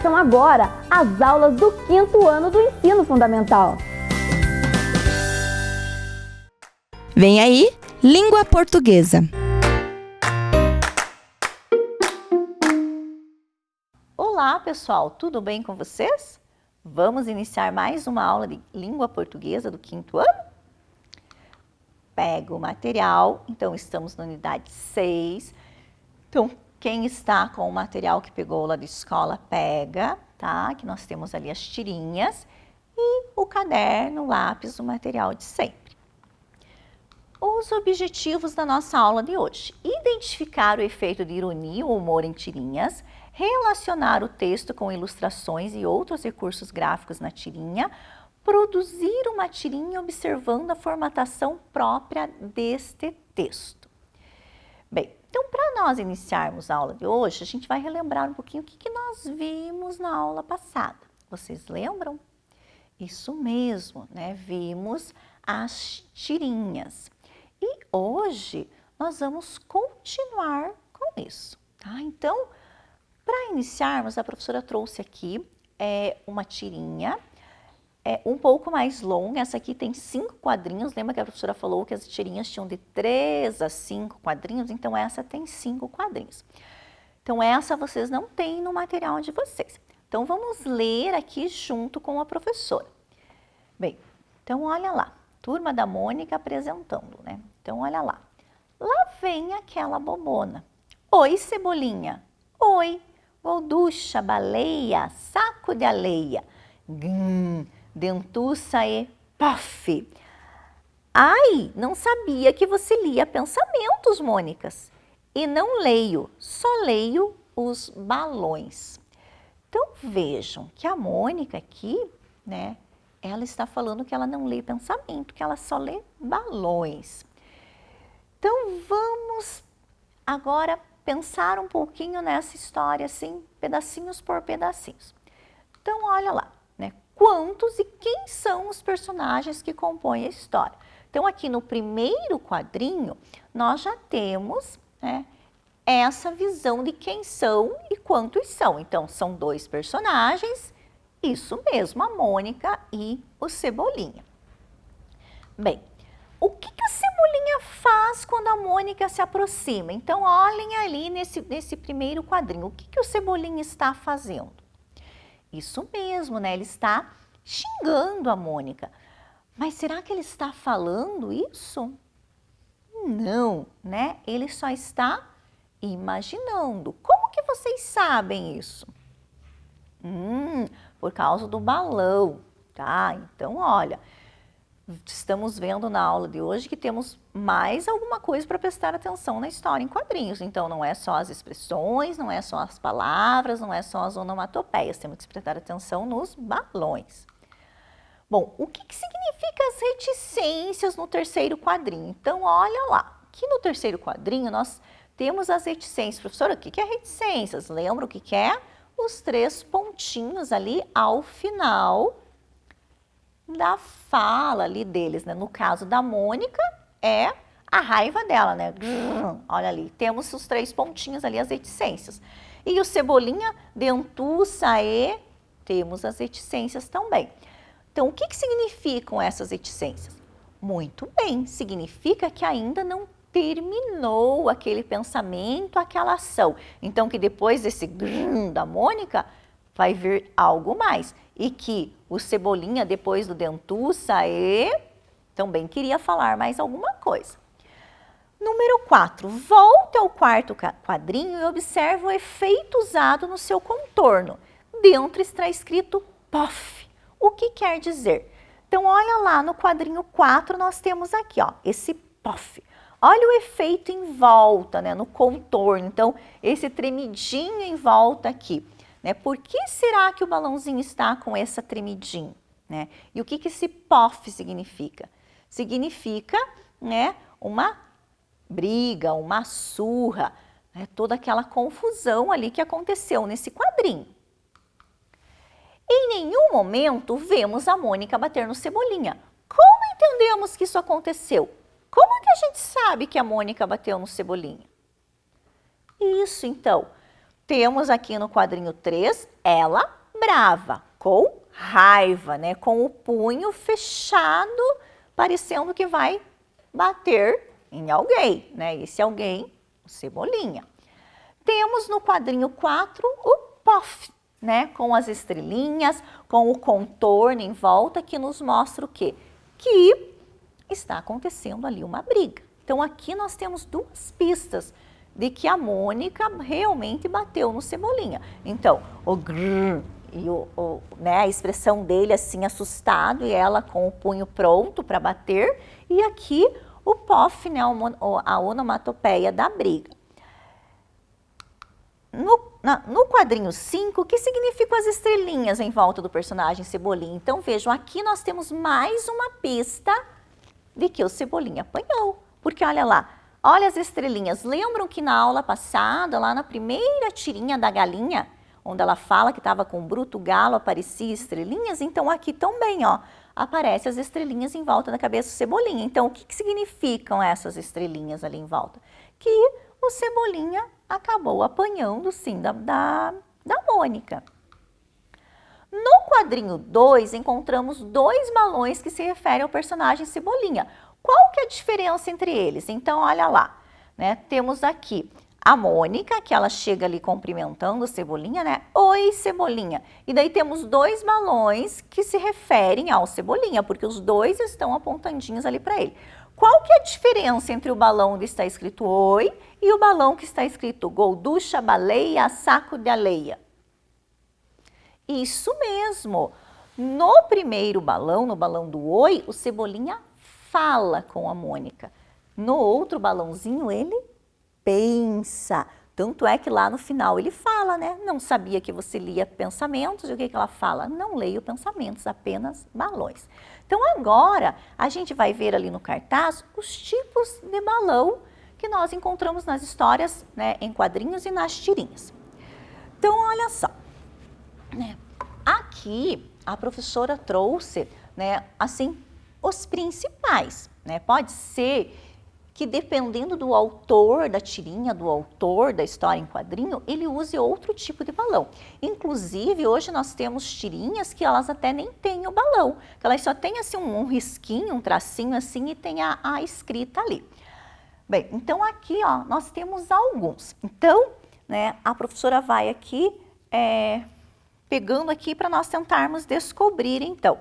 Começam agora as aulas do 5º ano do Ensino Fundamental. Vem aí, Língua Portuguesa. Olá, pessoal, tudo bem com vocês? Vamos iniciar mais uma aula de Língua Portuguesa do 5º ano? Pega o material, então estamos na unidade 6. Então, quem está com o material que pegou lá da escola, pega, tá? Que nós temos ali as tirinhas e o caderno, o lápis, o material de sempre. Os objetivos da nossa aula de hoje: identificar o efeito de ironia ou humor em tirinhas, relacionar o texto com ilustrações e outros recursos gráficos na tirinha, produzir uma tirinha observando a formatação própria deste texto. Bem, então para nós iniciarmos a aula de hoje, a gente vai relembrar um pouquinho o que nós vimos na aula passada. Vocês lembram? Isso mesmo, né? Vimos as tirinhas. E hoje nós vamos continuar com isso, tá? Então, para iniciarmos, a professora trouxe aqui uma tirinha um pouco mais longa. Essa aqui tem 5 quadrinhos. Lembra que a professora falou que as tirinhas tinham de 3 a 5 quadrinhos? Então, essa tem 5 quadrinhos. Então, essa vocês não têm no material de vocês. Então, vamos ler aqui junto com a professora. Bem, então olha lá. Turma da Mônica apresentando, né? Então, olha lá. Lá vem aquela bobona. Oi, Cebolinha. Oi. Golducha, baleia, saco de aleia. Dentuça e pof. Ai, não sabia que você lia pensamentos, Mônicas. E não leio, só leio os balões. Então, vejam que a Mônica aqui, né? Ela está falando que ela não lê pensamento, que ela só lê balões. Então, vamos agora pensar um pouquinho nessa história, assim, pedacinhos por pedacinhos. Então, olha lá, né? Quantos e quem são os personagens que compõem a história? Então, aqui no primeiro quadrinho, nós já temos, né, essa visão de quem são e quantos são. Então, são 2 personagens. Isso mesmo, a Mônica e o Cebolinha. Bem, o que o Cebolinha faz quando a Mônica se aproxima? Então, olhem ali nesse primeiro quadrinho. O que o Cebolinha está fazendo? Isso mesmo, né? Ele está xingando a Mônica. Mas será que ele está falando isso? Não, né? Ele só está imaginando. Como que vocês sabem isso? Por causa do balão, tá? Então, olha, estamos vendo na aula de hoje que temos mais alguma coisa para prestar atenção na história em quadrinhos. Então, não é só as expressões, não é só as palavras, não é só as onomatopeias. Temos que prestar atenção nos balões. Bom, o que significa as reticências no terceiro quadrinho? Então, olha lá. Aqui no terceiro quadrinho, nós temos as reticências. Professora, o que é reticências? Lembra o que é? Os 3 pontinhos ali ao final da fala ali deles, né? No caso da Mônica, é a raiva dela, né? Olha ali, temos os 3 pontinhos ali, as reticências. E o Cebolinha, dentuça e temos as reticências também. Então, o que significam essas reticências? Muito bem, significa que ainda não terminou aquele pensamento, aquela ação. Então, que depois desse da Mônica, vai vir algo mais. E que o Cebolinha, depois do dentuça, também queria falar mais alguma coisa. Número 4. Volte ao quarto quadrinho e observe o efeito usado no seu contorno. Dentro está escrito POF. O que quer dizer? Então, olha lá no quadrinho 4, nós temos aqui, ó, esse POF. Olha o efeito em volta, né, no contorno. Então, esse tremidinho em volta aqui, né? Por que será que o balãozinho está com essa tremidinha, né? E o que esse POF significa? Significa, né, uma briga, uma surra, né, toda aquela confusão ali que aconteceu nesse quadrinho. Em nenhum momento vemos a Mônica bater no Cebolinha. Como entendemos que isso aconteceu? Como que a gente sabe que a Mônica bateu no Cebolinha? Isso, então. temos aqui no quadrinho 3, ela brava, com raiva, né? Com o punho fechado, parecendo que vai bater em alguém, né? Esse alguém, o Cebolinha. Temos no quadrinho 4 o Puff, né? Com as estrelinhas, com o contorno em volta, que nos mostra o quê? Que está acontecendo ali uma briga. Então aqui nós temos duas pistas de que a Mônica realmente bateu no Cebolinha. Então, o grrr e né, a expressão dele assim assustado e ela com o punho pronto para bater. E aqui o Puff, né, a onomatopeia da briga. No quadrinho 5, o que significam as estrelinhas em volta do personagem Cebolinha? Então vejam, aqui nós temos mais uma pista de que o Cebolinha apanhou. Porque olha lá, olha as estrelinhas. Lembram que na aula passada, lá na primeira tirinha da galinha, onde ela fala que estava com o bruto galo, aparecia estrelinhas? Então aqui também, ó, aparecem as estrelinhas em volta da cabeça do Cebolinha. Então o que significam essas estrelinhas ali em volta? Que o Cebolinha acabou apanhando, sim, da Mônica. No quadrinho 2, encontramos dois balões que se referem ao personagem Cebolinha. Qual que é a diferença entre eles? Então, olha lá, né? Temos aqui a Mônica, que ela chega ali cumprimentando o Cebolinha, né? Oi, Cebolinha. E daí temos dois balões que se referem ao Cebolinha, porque os dois estão apontandinhos ali para ele. Qual que é a diferença entre o balão onde está escrito oi e o balão que está escrito Golducha, baleia, saco de areia? Isso mesmo. No primeiro balão, no balão do oi, o Cebolinha fala com a Mônica. No outro balãozinho, ele pensa. Tanto é que lá no final ele fala, né? Não sabia que você lia pensamentos. E o que ela fala? Não leio pensamentos, apenas balões. Então agora a gente vai ver ali no cartaz os tipos de balão que nós encontramos nas histórias, né, em quadrinhos e nas tirinhas. Então olha só, né? Aqui a professora trouxe, né, assim, os principais, né? Pode ser que dependendo do autor da tirinha, do autor da história em quadrinho, ele use outro tipo de balão. Inclusive, hoje nós temos tirinhas que elas até nem têm o balão, que elas só têm assim um risquinho, um tracinho assim e tem a escrita ali. Bem, então aqui, ó, nós temos alguns. Então, né, a professora vai aqui pegando aqui para nós tentarmos descobrir, então,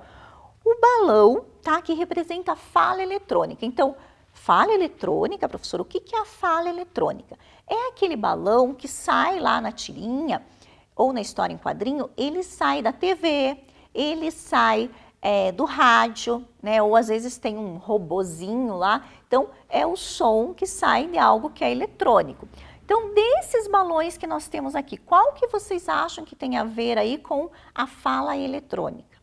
o balão, tá, que representa a fala eletrônica. Então, fala eletrônica, professor, o que é a fala eletrônica? É aquele balão que sai lá na tirinha ou na história em quadrinho, ele sai da TV, ele sai do rádio, né? Ou às vezes tem um robozinho lá. Então, é o som que sai de algo que é eletrônico. Então, desses balões que nós temos aqui, qual que vocês acham que tem a ver aí com a fala eletrônica?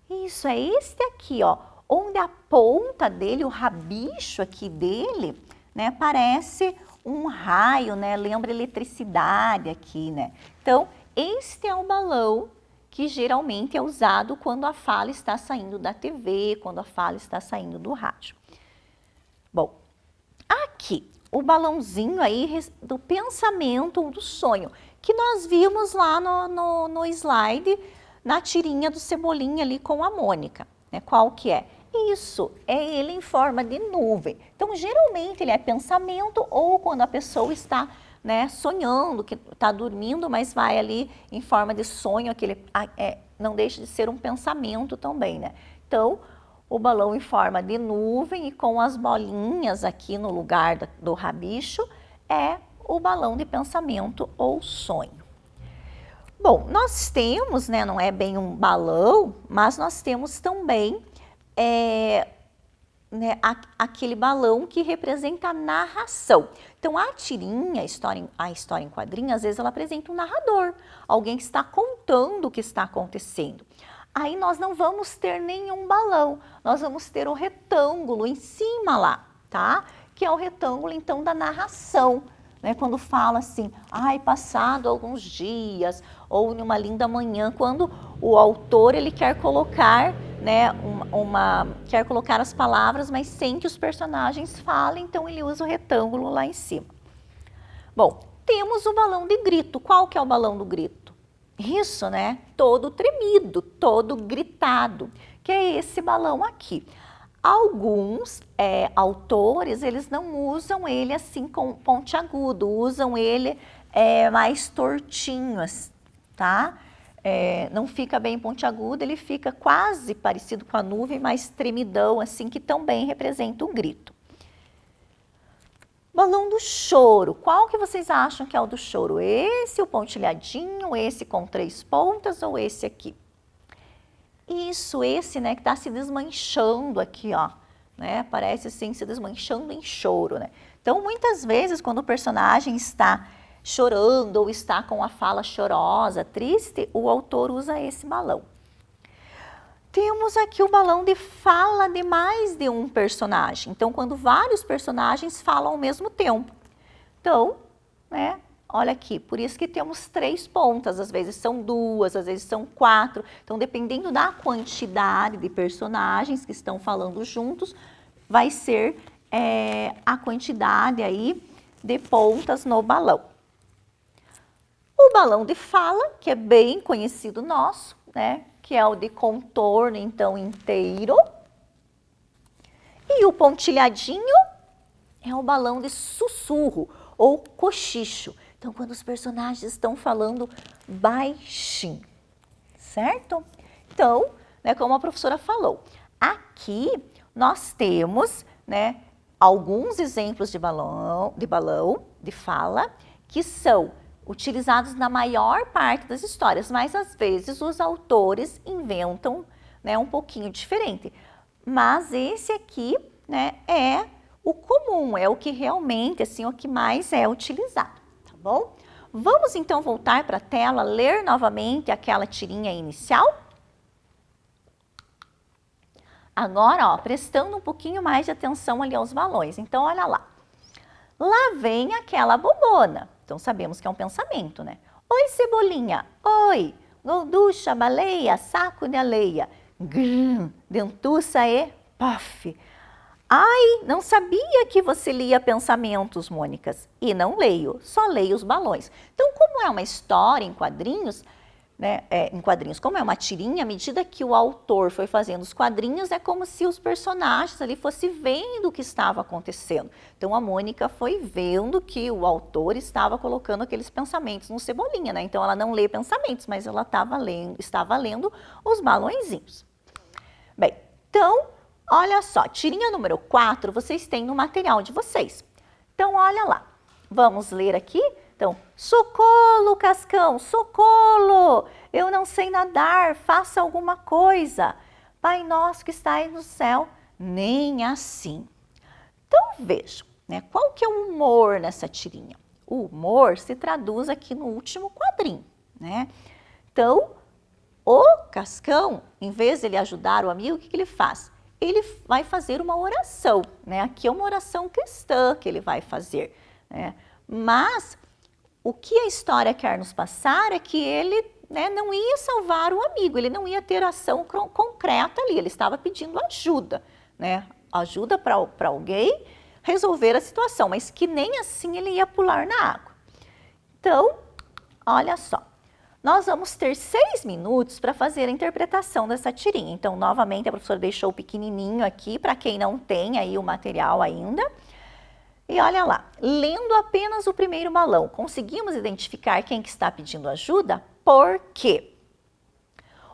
Isso, é este aqui, ó, onde a ponta dele, o rabicho aqui dele, né, parece um raio, né, lembra eletricidade aqui, né. Então, este é o balão que geralmente é usado quando a fala está saindo da TV, quando a fala está saindo do rádio. Bom, aqui, o balãozinho aí do pensamento ou do sonho, que nós vimos lá no slide, na tirinha do Cebolinha ali com a Mônica, né? Qual que é? Isso, é ele em forma de nuvem. Então, geralmente ele é pensamento ou quando a pessoa está, né, sonhando, que está dormindo, mas vai ali em forma de sonho, aquele, não deixa de ser um pensamento também, né? Então, o balão em forma de nuvem e com as bolinhas aqui no lugar do rabicho é o balão de pensamento ou sonho. Bom, nós temos, né, não é bem um balão, mas nós temos também né, aquele balão que representa a narração. Então, a tirinha, a história em quadrinho, às vezes ela apresenta um narrador, alguém que está contando o que está acontecendo. Aí nós não vamos ter nenhum balão, nós vamos ter o retângulo em cima lá, tá? Que é o retângulo, então, da narração, né? Quando fala assim, ai, passado alguns dias, ou numa linda manhã, quando o autor, ele quer colocar, né, quer colocar as palavras, mas sem que os personagens falem, então ele usa o retângulo lá em cima. Bom, temos o balão de grito. Qual que é o balão do grito? Isso, né? Todo tremido, todo gritado, que é esse balão aqui. Alguns autores, eles não usam ele assim com pontiagudo, usam ele mais tortinho, tá? Não fica bem pontiagudo, ele fica quase parecido com a nuvem, mas tremidão, assim, que também representa um grito. Balão do choro, qual que vocês acham que é o do choro? Esse, o pontilhadinho, esse com 3 pontas ou esse aqui? Isso, esse, né, que tá se desmanchando aqui, ó, né? Parece assim, se desmanchando em choro, né? Então, muitas vezes, quando o personagem está chorando ou está com a fala chorosa, triste, o autor usa esse balão. Temos aqui o balão de fala de mais de um personagem. Então, quando vários personagens falam ao mesmo tempo. Então, né, olha aqui, por isso que temos 3 pontas, às vezes são 2, às vezes são 4. Então, dependendo da quantidade de personagens que estão falando juntos, vai ser a quantidade aí de pontas no balão. O balão de fala, que é bem conhecido nosso, né? Que é o de contorno, então, inteiro. E o pontilhadinho é o balão de sussurro ou cochicho. Então, quando os personagens estão falando baixinho, certo? Então, né, como a professora falou, aqui nós temos, né, alguns exemplos de balão de fala que são utilizados na maior parte das histórias, mas às vezes os autores inventam, né, um pouquinho diferente. Mas esse aqui, né, é o comum, é o que realmente, assim, o que mais é utilizado, tá bom? Vamos então voltar para a tela, ler novamente aquela tirinha inicial? Agora, ó, prestando um pouquinho mais de atenção ali aos balões. Então, olha lá. Lá vem aquela bobona. Então, sabemos que é um pensamento, né? Oi, cebolinha. Oi. Golducha, baleia, saco de aleia. Grrr, dentuça e pof. Ai, não sabia que você lia pensamentos, Mônicas. E não leio, só leio os balões. Então, como é uma história em quadrinhos, né, como é uma tirinha, à medida que o autor foi fazendo os quadrinhos, é como se os personagens ali fossem vendo o que estava acontecendo. Então, a Mônica foi vendo que o autor estava colocando aqueles pensamentos no Cebolinha, né? Então, ela não lê pensamentos, mas ela estava lendo os balõezinhos. Bem, então, olha só, tirinha número 4, vocês têm no material de vocês. Então, olha lá, vamos ler aqui? Então, socorro, Cascão, socorro! Eu não sei nadar, faça alguma coisa. Pai nosso que está aí no céu, nem assim. Então, vejam, né, qual que é o humor nessa tirinha? O humor se traduz aqui no último quadrinho, né? Então, o Cascão, em vez de ele ajudar o amigo, o que ele faz? Ele vai fazer uma oração, né? Aqui é uma oração cristã que ele vai fazer, né? Mas o que a história quer nos passar é que ele, né, não ia salvar o amigo, ele não ia ter ação concreta ali, ele estava pedindo ajuda, né? Ajuda para alguém resolver a situação, mas que nem assim ele ia pular na água. Então, olha só, nós vamos ter 6 minutos para fazer a interpretação dessa tirinha. Então, novamente, a professora deixou pequenininho aqui, para quem não tem aí o material ainda. E olha lá, lendo apenas o primeiro balão, conseguimos identificar quem que está pedindo ajuda? Por quê?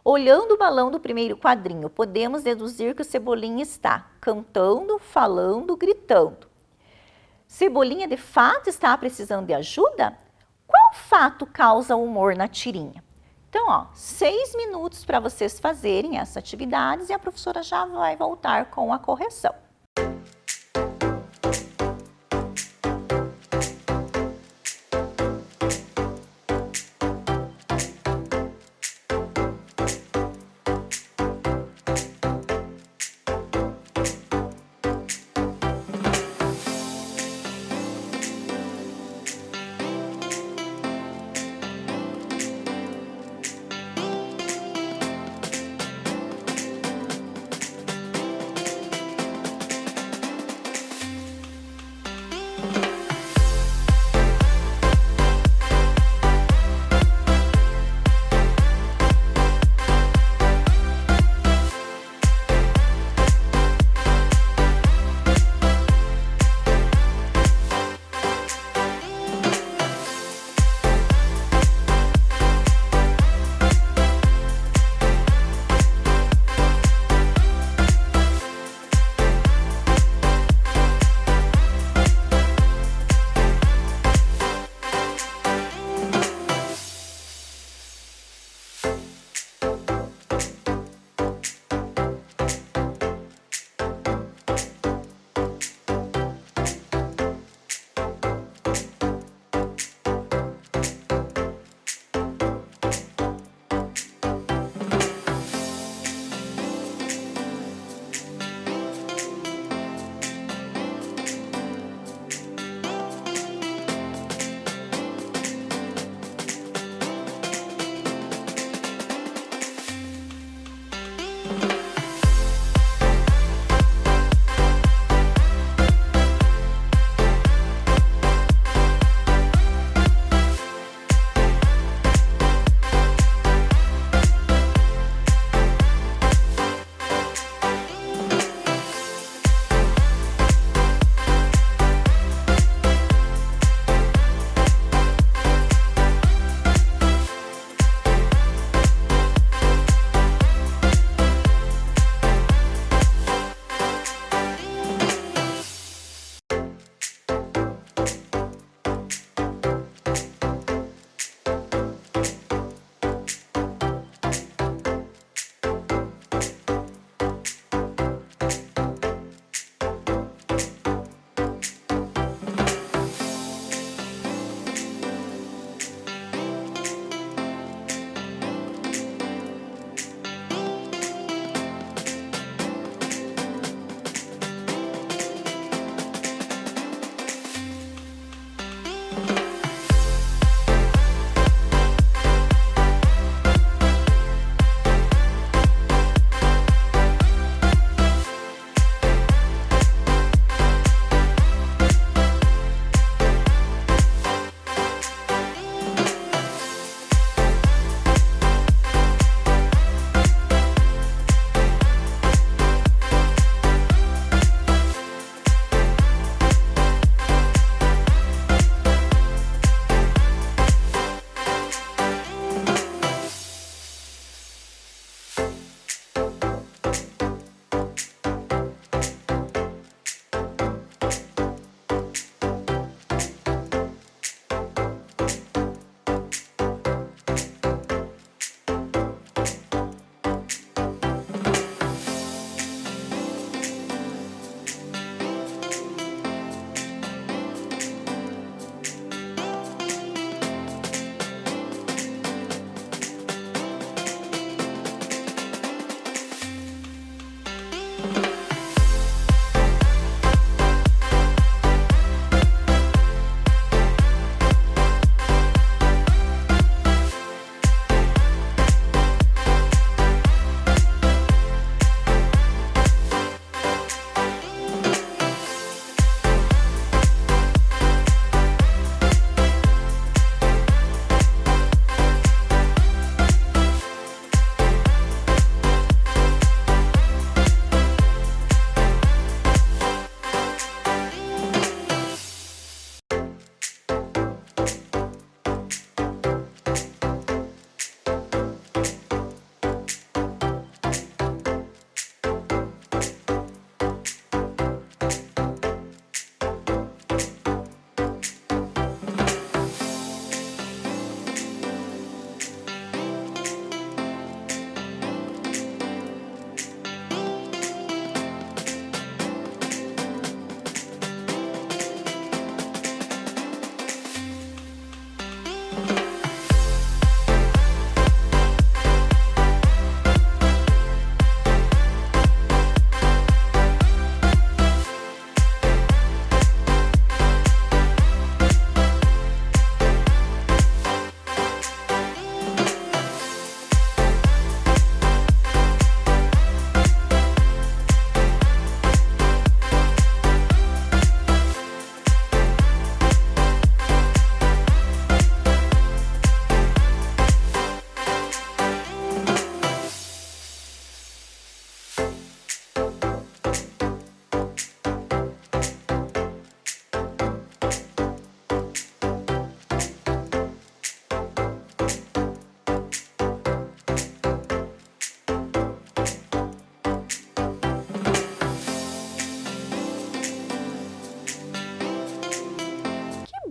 Olhando o balão do primeiro quadrinho, podemos deduzir que o Cebolinha está cantando, falando, gritando. Cebolinha de fato está precisando de ajuda? Qual fato causa humor na tirinha? Então, ó, 6 minutos para vocês fazerem essas atividades e a professora já vai voltar com a correção.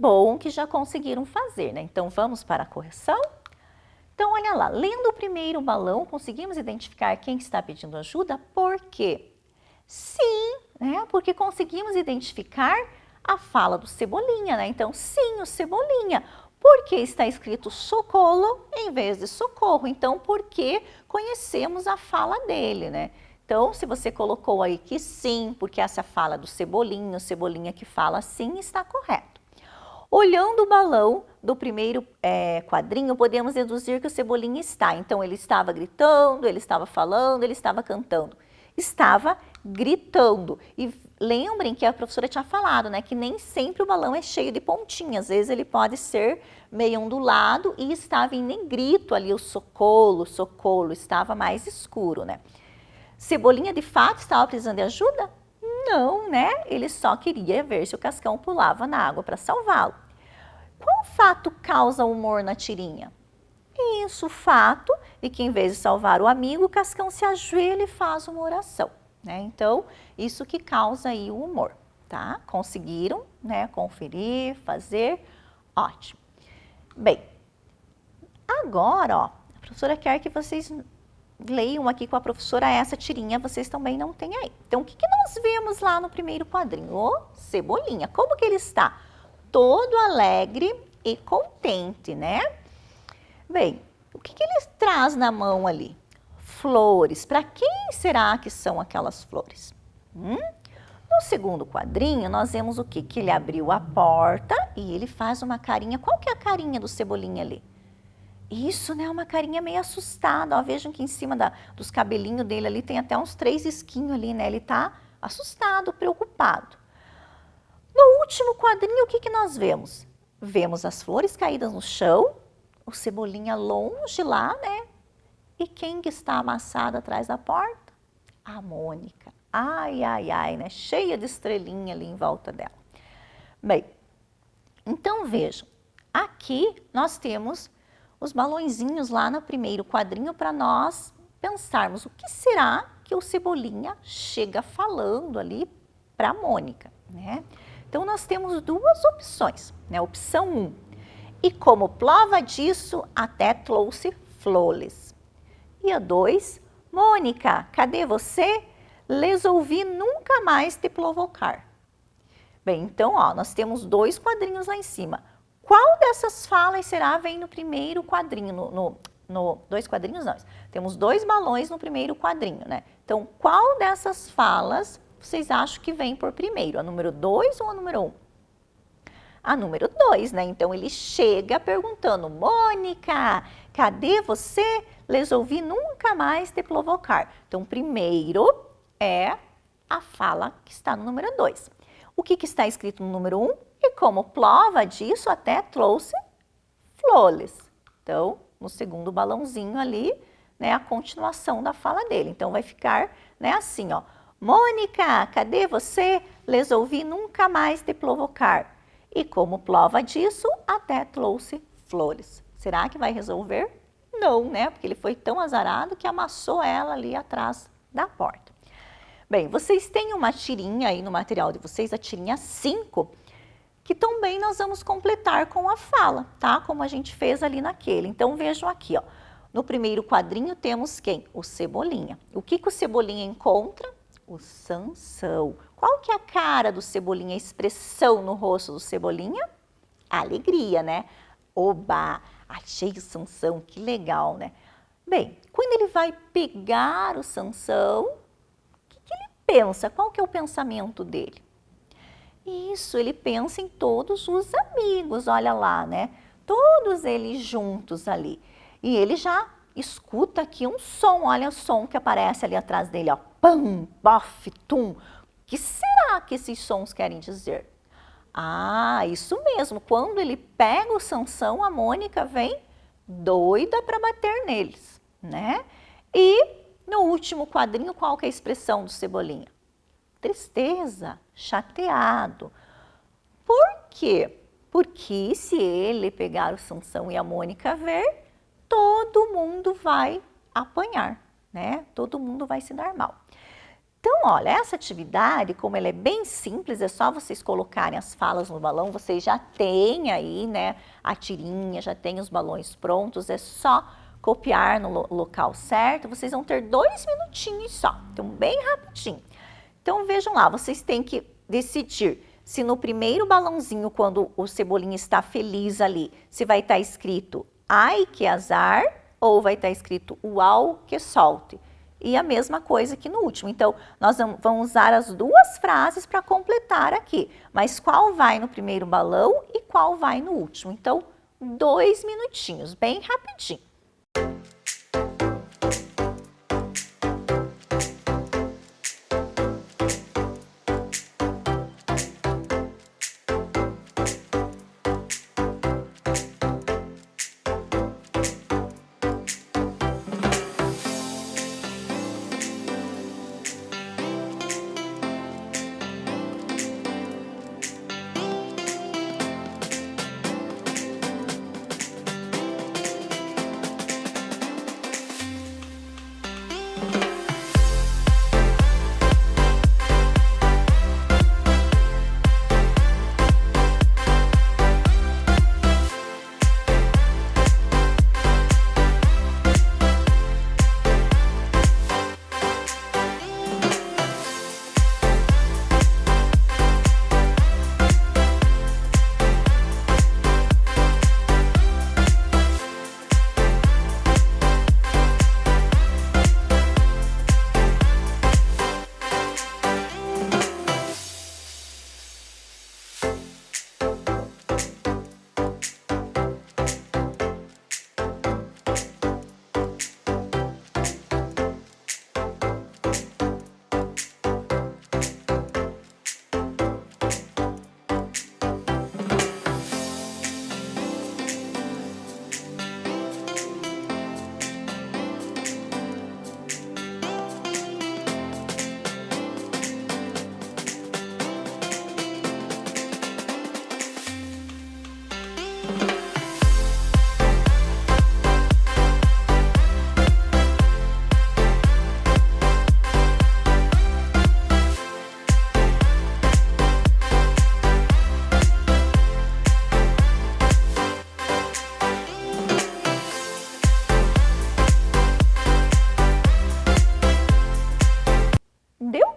bom que já conseguiram fazer, né? Então, vamos para a correção? Então, olha lá, lendo o primeiro balão, conseguimos identificar quem está pedindo ajuda? Por quê? Sim, né? Porque conseguimos identificar a fala do Cebolinha, né? Então, sim, o Cebolinha. Porque está escrito socorro em vez de socorro. Então, porque conhecemos a fala dele, né? Então, se você colocou aí que sim, porque essa fala do Cebolinha, o Cebolinha que fala sim, está correto. Olhando o balão do primeiro quadrinho, podemos deduzir que o Cebolinha está. Então, ele estava gritando, ele estava falando, ele estava cantando. Estava gritando. E lembrem que a professora tinha falado, né, que nem sempre o balão é cheio de pontinhas. Às vezes ele pode ser meio ondulado e estava em negrito ali o socorro, estava mais escuro, né? Cebolinha de fato estava precisando de ajuda? Não, né? Ele só queria ver se o Cascão pulava na água para salvá-lo. Qual fato causa humor na tirinha? Isso, o fato de que em vez de salvar o amigo, o Cascão se ajoelha e faz uma oração, né? Então, isso que causa aí o humor, tá? Conseguiram, né, conferir, fazer, ótimo. Bem, agora, ó, a professora quer que vocês leiam aqui com a professora essa tirinha, vocês também não têm aí. Então, o que nós vemos lá no primeiro quadrinho? O Cebolinha. Como que ele está? Todo alegre e contente, né? Bem, o que ele traz na mão ali? Flores. Para quem será que são aquelas flores? No segundo quadrinho, nós vemos o quê? Que ele abriu a porta e ele faz uma carinha. Qual que é a carinha do Cebolinha ali? Isso, né? Uma carinha meio assustada. Ó, vejam que em cima dos cabelinhos dele ali tem até uns 3 esquinhos ali, né? Ele tá assustado, preocupado. No último quadrinho, o que nós vemos? Vemos as flores caídas no chão, o Cebolinha longe lá, né? E quem que está amassado atrás da porta? A Mônica. Ai, ai, ai, né? Cheia de estrelinha ali em volta dela. Bem, então vejam, aqui nós temos os balõezinhos lá no primeiro quadrinho para nós pensarmos o que será que o Cebolinha chega falando ali para a Mônica, né? Então, nós temos 2 opções, né? Opção 1, e como prova disso, até trouxe flores. E a 2, Mônica, cadê você? Resolvi nunca mais te provocar. Bem, então, ó, nós temos 2 quadrinhos lá em cima. Qual dessas falas será vem no primeiro quadrinho? 2 quadrinhos não, temos 2 balões no primeiro quadrinho, né? Então, qual dessas falas vocês acham que vem por primeiro? A número 2 ou a número 1? A número 2, né? Então, ele chega perguntando, Mônica, cadê você? Resolvi nunca mais te provocar. Então, primeiro é a fala que está no número 2. O que está escrito no número 1? E como prova disso, até trouxe flores. Então, no segundo balãozinho ali, né, a continuação da fala dele. Então, vai ficar, né, assim, ó. Mônica, cadê você? Resolvi nunca mais te provocar. E como prova disso, até trouxe flores. Será que vai resolver? Não, né? Porque ele foi tão azarado que amassou ela ali atrás da porta. Bem, vocês têm uma tirinha aí no material de vocês, a tirinha 5, que também nós vamos completar com a fala, tá? Como a gente fez ali naquele. Então, vejam aqui, ó. No primeiro quadrinho temos quem? O Cebolinha. O que o Cebolinha encontra? O Sansão. Qual que é a cara do Cebolinha, a expressão no rosto do Cebolinha? A alegria, né? Oba, achei o Sansão, que legal, né? Bem, quando ele vai pegar o Sansão, o que ele pensa? Qual que é o pensamento dele? Isso, ele pensa em todos os amigos, olha lá, né? Todos eles juntos ali. E ele já escuta aqui um som, olha o som que aparece ali atrás dele, ó. Pam, bof, tum. O que será que esses sons querem dizer? Ah, isso mesmo, quando ele pega o Sansão, a Mônica vem doida para bater neles, né? E no último quadrinho, qual que é a expressão do Cebolinha? Tristeza, chateado. Por quê? Porque se ele pegar o Sansão e a Mônica ver, todo mundo vai apanhar, né? Todo mundo vai se dar mal. Então, olha, essa atividade, como ela é bem simples, é só vocês colocarem as falas no balão, vocês já têm aí, né, a tirinha, já tem os balões prontos, é só copiar no local certo, vocês vão ter 2 minutinhos só, então bem rapidinho. Então, vejam lá, vocês têm que decidir se no primeiro balãozinho, quando o Cebolinha está feliz ali, se vai estar escrito ai que azar ou vai estar escrito uau que solte. E a mesma coisa aqui no último. Então, nós vamos usar as duas frases para completar aqui. Mas qual vai no primeiro balão e qual vai no último? Então, 2 minutinhos, bem rapidinho.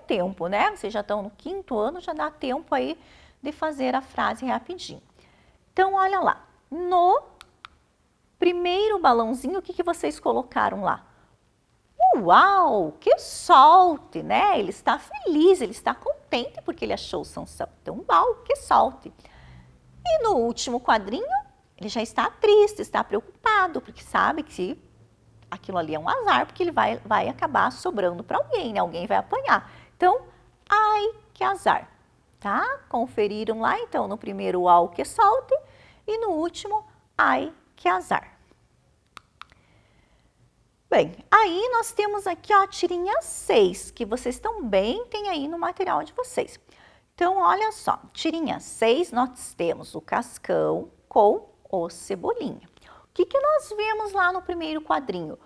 Tempo, né? Vocês já estão no 5º ano, já dá tempo aí de fazer a frase rapidinho. Então, olha lá. No primeiro balãozinho, o que vocês colocaram lá? Uau, que solte, né? Ele está feliz, ele está contente porque ele achou o Sansão. Então, uau, que solte. E no último quadrinho, ele já está triste, está preocupado, porque sabe que aquilo ali é um azar, porque ele vai acabar sobrando para alguém, né? Alguém vai apanhar. Então, ai que azar, tá? Conferiram lá, então, no primeiro uau que solte e no último, ai que azar. Bem, aí nós temos aqui ó, a tirinha 6, que vocês também têm aí no material de vocês. Então, olha só, tirinha 6, nós temos o Cascão com o Cebolinha. O que nós vemos lá no primeiro quadrinho?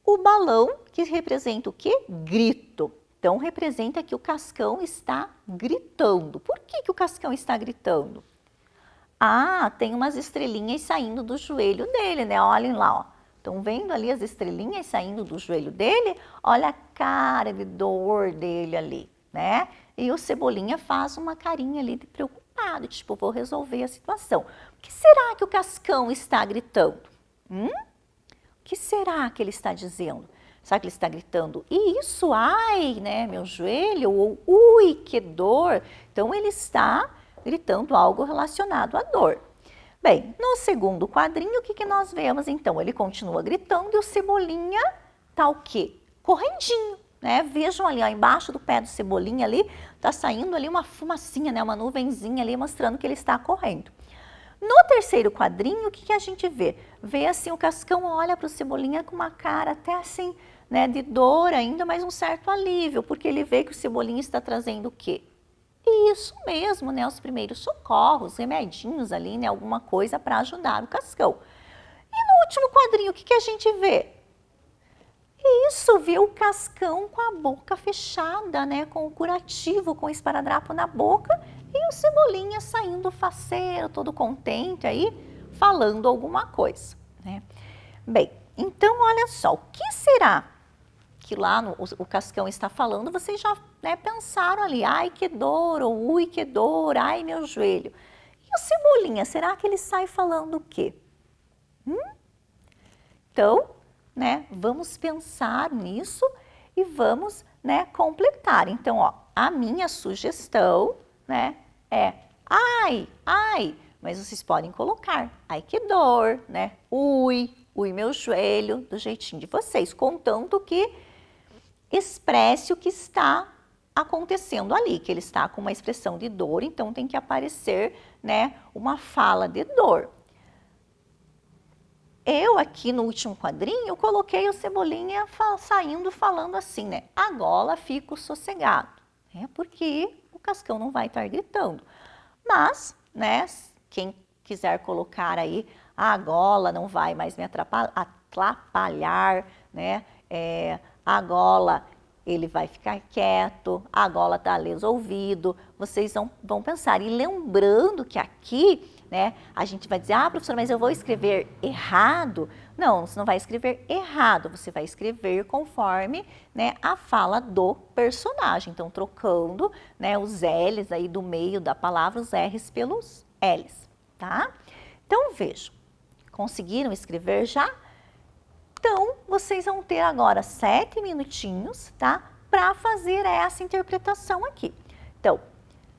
O balão, que representa o quê? Grito. Então, representa que o Cascão está gritando. Por que o Cascão está gritando? Ah, tem umas estrelinhas saindo do joelho dele, né? Olhem lá, ó. Estão vendo ali as estrelinhas saindo do joelho dele? Olha a cara de dor dele ali, né? E o Cebolinha faz uma carinha ali de preocupado, tipo, vou resolver a situação. O que será que o Cascão está gritando? O que será que ele está dizendo? Será que ele está gritando, isso, ai, né, meu joelho, ou ui, que dor? Então, ele está gritando algo relacionado à dor. Bem, no segundo quadrinho, o que nós vemos, então? Ele continua gritando e o Cebolinha tá o quê? Correndinho, né? Vejam ali, ó, embaixo do pé do Cebolinha ali, tá saindo ali uma fumacinha, né, uma nuvenzinha ali, mostrando que ele está correndo. No terceiro quadrinho, o que a gente vê? Vê assim, o Cascão olha para o Cebolinha com uma cara até assim, né, de dor ainda, mas um certo alívio, porque ele vê que o Cebolinha está trazendo o quê? Isso mesmo, né, os primeiros socorros, remedinhos ali, né, alguma coisa para ajudar o Cascão. E no último quadrinho, o que a gente vê? Isso, viu o Cascão com a boca fechada, né? Com o curativo, com o esparadrapo na boca e o Cebolinha saindo faceiro, todo contente aí, falando alguma coisa, né? Bem, então olha só, o que será que lá o Cascão está falando? Vocês já, né, pensaram ali, ai que dor, ou ui que dor, ai meu joelho. E o Cebolinha, será que ele sai falando o quê? Então, né, vamos pensar nisso e vamos, né, completar. Então, ó, a minha sugestão, né, é ai, ai, mas vocês podem colocar ai que dor, né, ui meu joelho, do jeitinho de vocês, contanto que expresse o que está acontecendo ali, que ele está com uma expressão de dor, então tem que aparecer, né, uma fala de dor. Eu aqui no último quadrinho, coloquei o Cebolinha saindo falando assim, né? Agora fico sossegado, né? Porque o Cascão não vai estar gritando. Mas, né, quem quiser colocar aí, a gola não vai mais me atrapalhar, né? A gola, ele vai ficar quieto, a gola está resolvido. Vocês vão pensar. E lembrando que aqui, né, a gente vai dizer, ah, professora, mas eu vou escrever errado. Não, você não vai escrever errado, você vai escrever conforme, né, a fala do personagem. Então, trocando, né, os L's aí do meio da palavra, os R's pelos L's, tá? Então, vejam, conseguiram escrever já? Então, vocês vão ter agora 7 minutinhos, tá? Para fazer essa interpretação aqui. Então,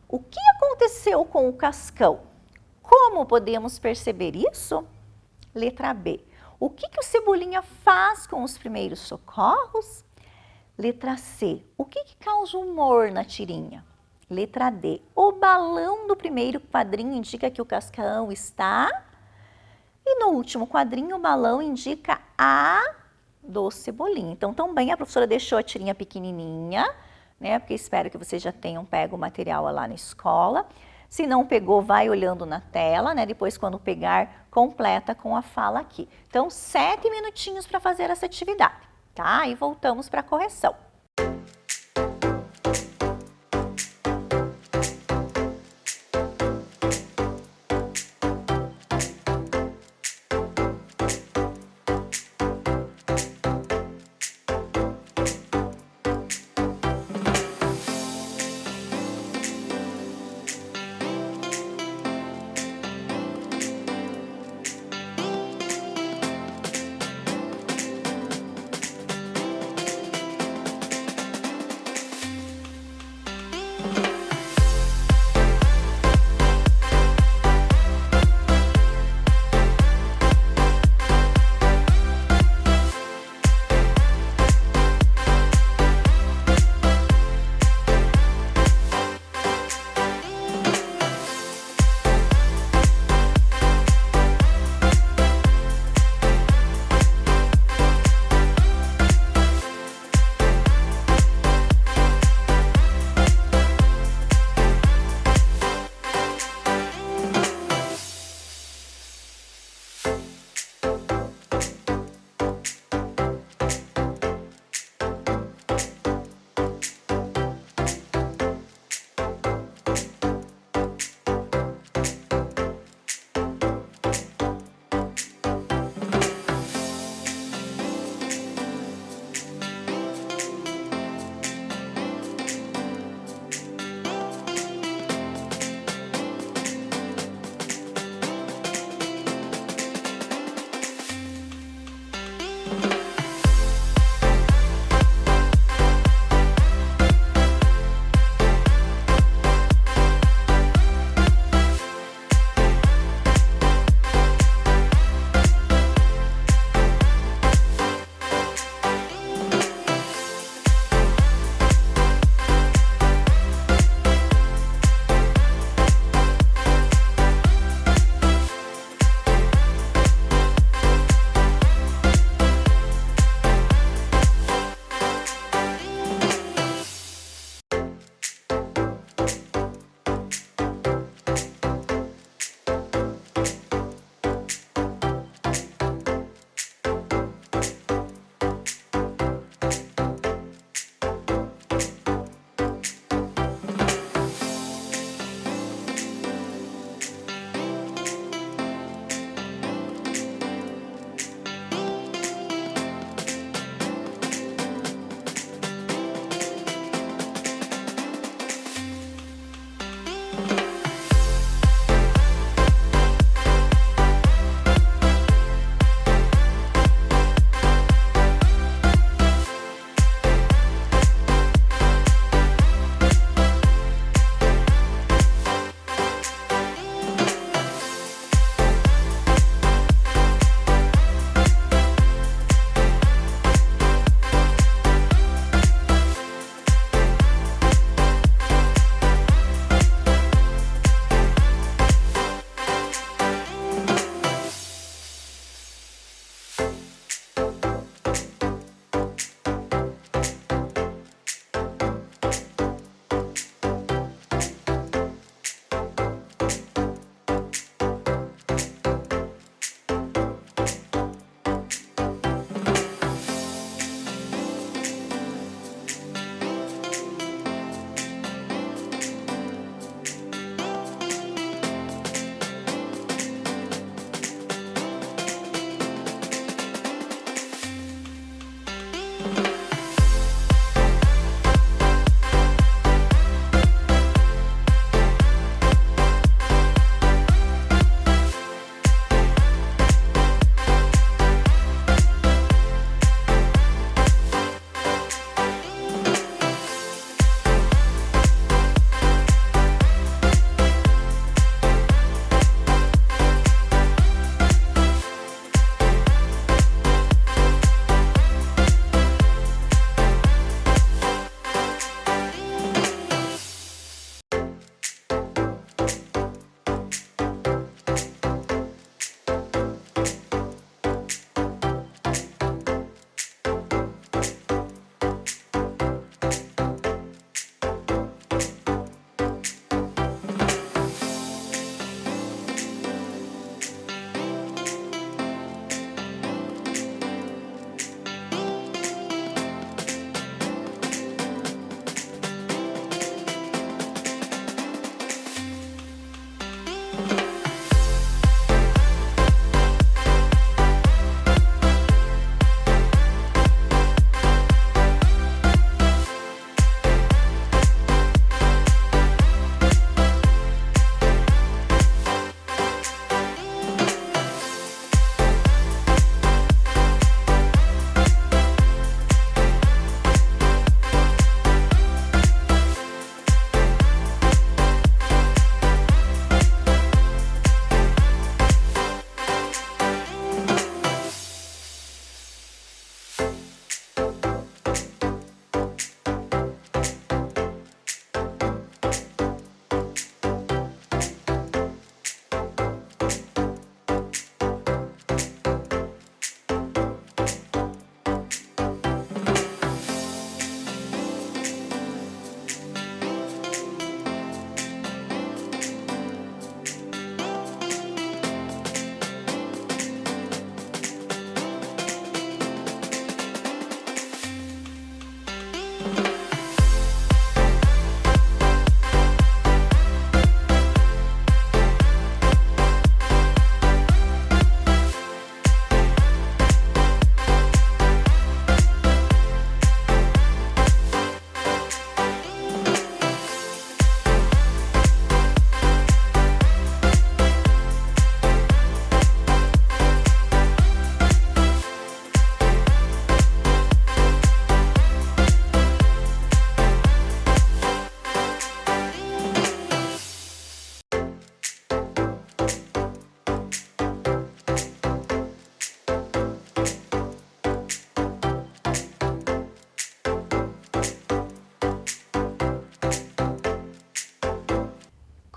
o que aconteceu com o Cascão? Como podemos perceber isso? Letra B. O que o Cebolinha faz com os primeiros socorros? Letra C. O que causa humor na tirinha? Letra D. O balão do primeiro quadrinho indica que o Cascão está... E no último quadrinho, o balão indica a do Cebolinha. Então, também a professora deixou a tirinha pequenininha, né? Porque espero que vocês já tenham pego o material lá na escola. Se não pegou, vai olhando na tela, né? Depois, quando pegar, completa com a fala aqui. Então, 7 minutinhos para fazer essa atividade, tá? E voltamos para a correção.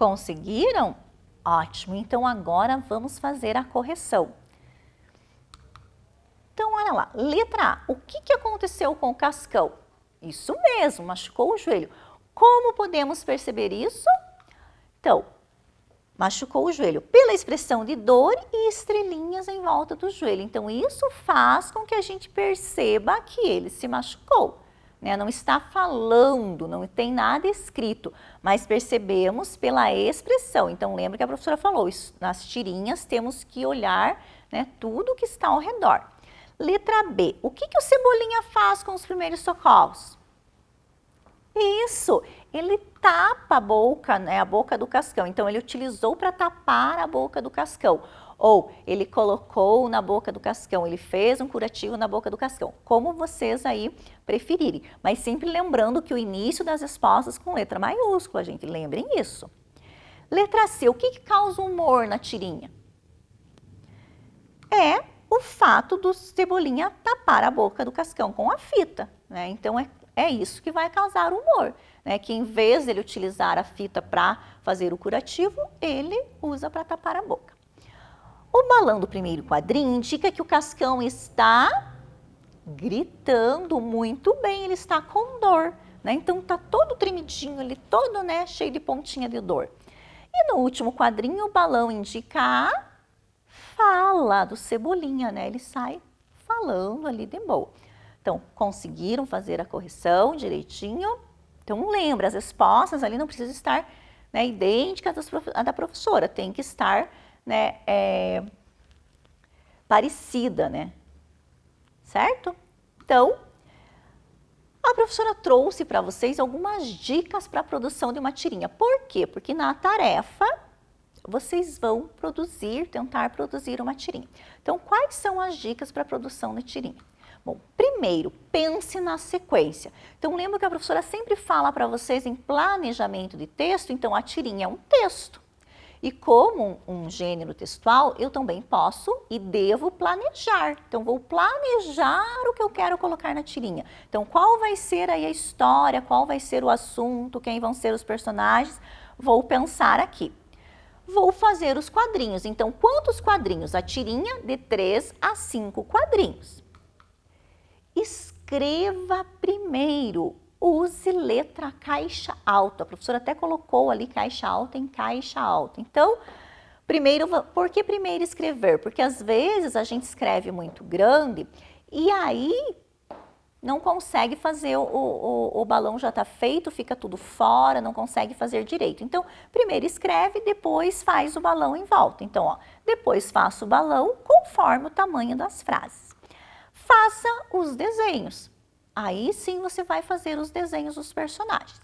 Conseguiram? Ótimo, então agora vamos fazer a correção. Então, olha lá, letra A, o que aconteceu com o Cascão? Isso mesmo, machucou o joelho. Como podemos perceber isso? Então, machucou o joelho pela expressão de dor e estrelinhas em volta do joelho. Então, isso faz com que a gente perceba que ele se machucou, né? Não está falando, não tem nada escrito, mas percebemos pela expressão. Então, lembra que a professora falou, isso, nas tirinhas temos que olhar, né, tudo que está ao redor. Letra B, o que o Cebolinha faz com os primeiros socorros? Isso, ele tapa a boca, né, a boca do Cascão. Então, ele utilizou para tapar a boca do Cascão. Ou ele colocou na boca do Cascão, ele fez um curativo na boca do Cascão. Como vocês aí preferirem. Mas sempre lembrando que o início das respostas com letra maiúscula, gente, lembrem isso. Letra C, o que causa humor na tirinha? É o fato do Cebolinha tapar a boca do Cascão com a fita, né? Então, é isso que vai causar humor, né? Que em vez dele utilizar a fita para fazer o curativo, ele usa para tapar a boca. O balão do primeiro quadrinho indica que o Cascão está gritando muito bem, ele está com dor, né? Então, está todo tremidinho ali, todo, né, cheio de pontinha de dor. E no último quadrinho, o balão indica a fala do Cebolinha, né? Ele sai falando ali de boa. Então, conseguiram fazer a correção direitinho? Então, lembra, as respostas ali não precisam estar, né, idênticas à da professora, tem que estar, né, parecida, né? Certo? Então, a professora trouxe para vocês algumas dicas para a produção de uma tirinha. Por quê? Porque na tarefa vocês vão tentar produzir uma tirinha. Então, quais são as dicas para a produção da tirinha? Bom, primeiro, pense na sequência. Então, lembra que a professora sempre fala para vocês em planejamento de texto, então a tirinha é um texto. E como um gênero textual, eu também posso e devo planejar. Então, vou planejar o que eu quero colocar na tirinha. Então, qual vai ser aí a história, qual vai ser o assunto, quem vão ser os personagens, vou pensar aqui. Vou fazer os quadrinhos. Então, quantos quadrinhos? A tirinha de 3 a 5 quadrinhos. Escreva primeiro. Use letra caixa alta. A professora até colocou ali caixa alta em caixa alta. Então, por que primeiro escrever? Porque às vezes a gente escreve muito grande e aí não consegue fazer, o balão já está feito, fica tudo fora, não consegue fazer direito. Então, primeiro escreve, depois faz o balão em volta. Então, ó, depois faça o balão conforme o tamanho das frases. Faça os desenhos. Aí sim você vai fazer os desenhos dos personagens.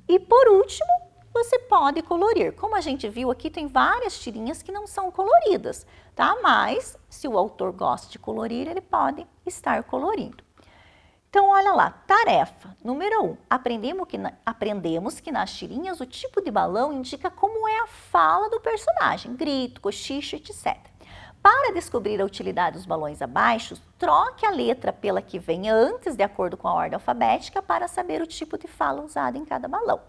E por último, você pode colorir. Como a gente viu aqui, tem várias tirinhas que não são coloridas, tá? Mas, se o autor gosta de colorir, ele pode estar colorindo. Então, olha lá, tarefa número 1. Aprendemos que nas tirinhas o tipo de balão indica como é a fala do personagem, grito, cochicho, etc. Para descobrir a utilidade dos balões abaixo, troque a letra pela que vem antes, de acordo com a ordem alfabética, para saber o tipo de fala usada em cada balão.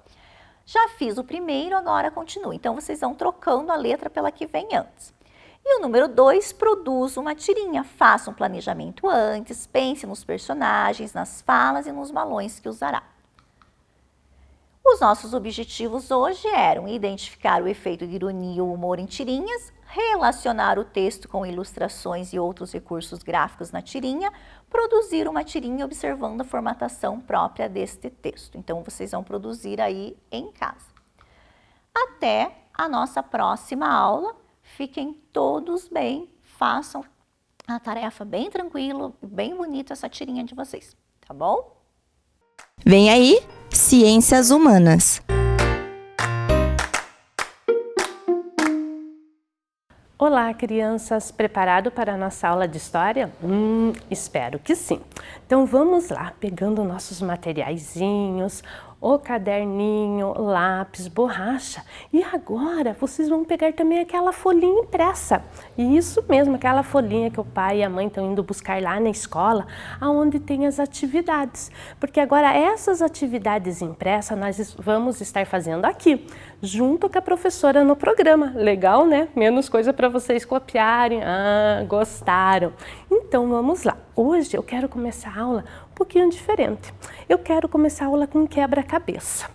Já fiz o primeiro, agora continue. Então, vocês vão trocando a letra pela que vem antes. E o número 2, produza uma tirinha. Faça um planejamento antes, pense nos personagens, nas falas e nos balões que usará. Os nossos objetivos hoje eram identificar o efeito de ironia ou humor em tirinhas, relacionar o texto com ilustrações e outros recursos gráficos na tirinha, produzir uma tirinha observando a formatação própria deste texto. Então, vocês vão produzir aí em casa. Até a nossa próxima aula. Fiquem todos bem, façam a tarefa bem tranquilo, bem bonita essa tirinha de vocês, tá bom? Vem aí, Ciências Humanas. Olá, crianças! Preparado para a nossa aula de história? Espero que sim! Então vamos lá, pegando nossos materiaizinhos, o caderninho, lápis, borracha. E agora vocês vão pegar também aquela folhinha impressa. E isso mesmo, aquela folhinha que o pai e a mãe estão indo buscar lá na escola, aonde tem as atividades. Porque agora essas atividades impressas nós vamos estar fazendo aqui, junto com a professora no programa. Legal, né? Menos coisa para vocês copiarem. Ah, gostaram. Então vamos lá. Hoje eu quero começar a aula um pouquinho diferente. Eu quero começar a aula com um quebra-cabeça.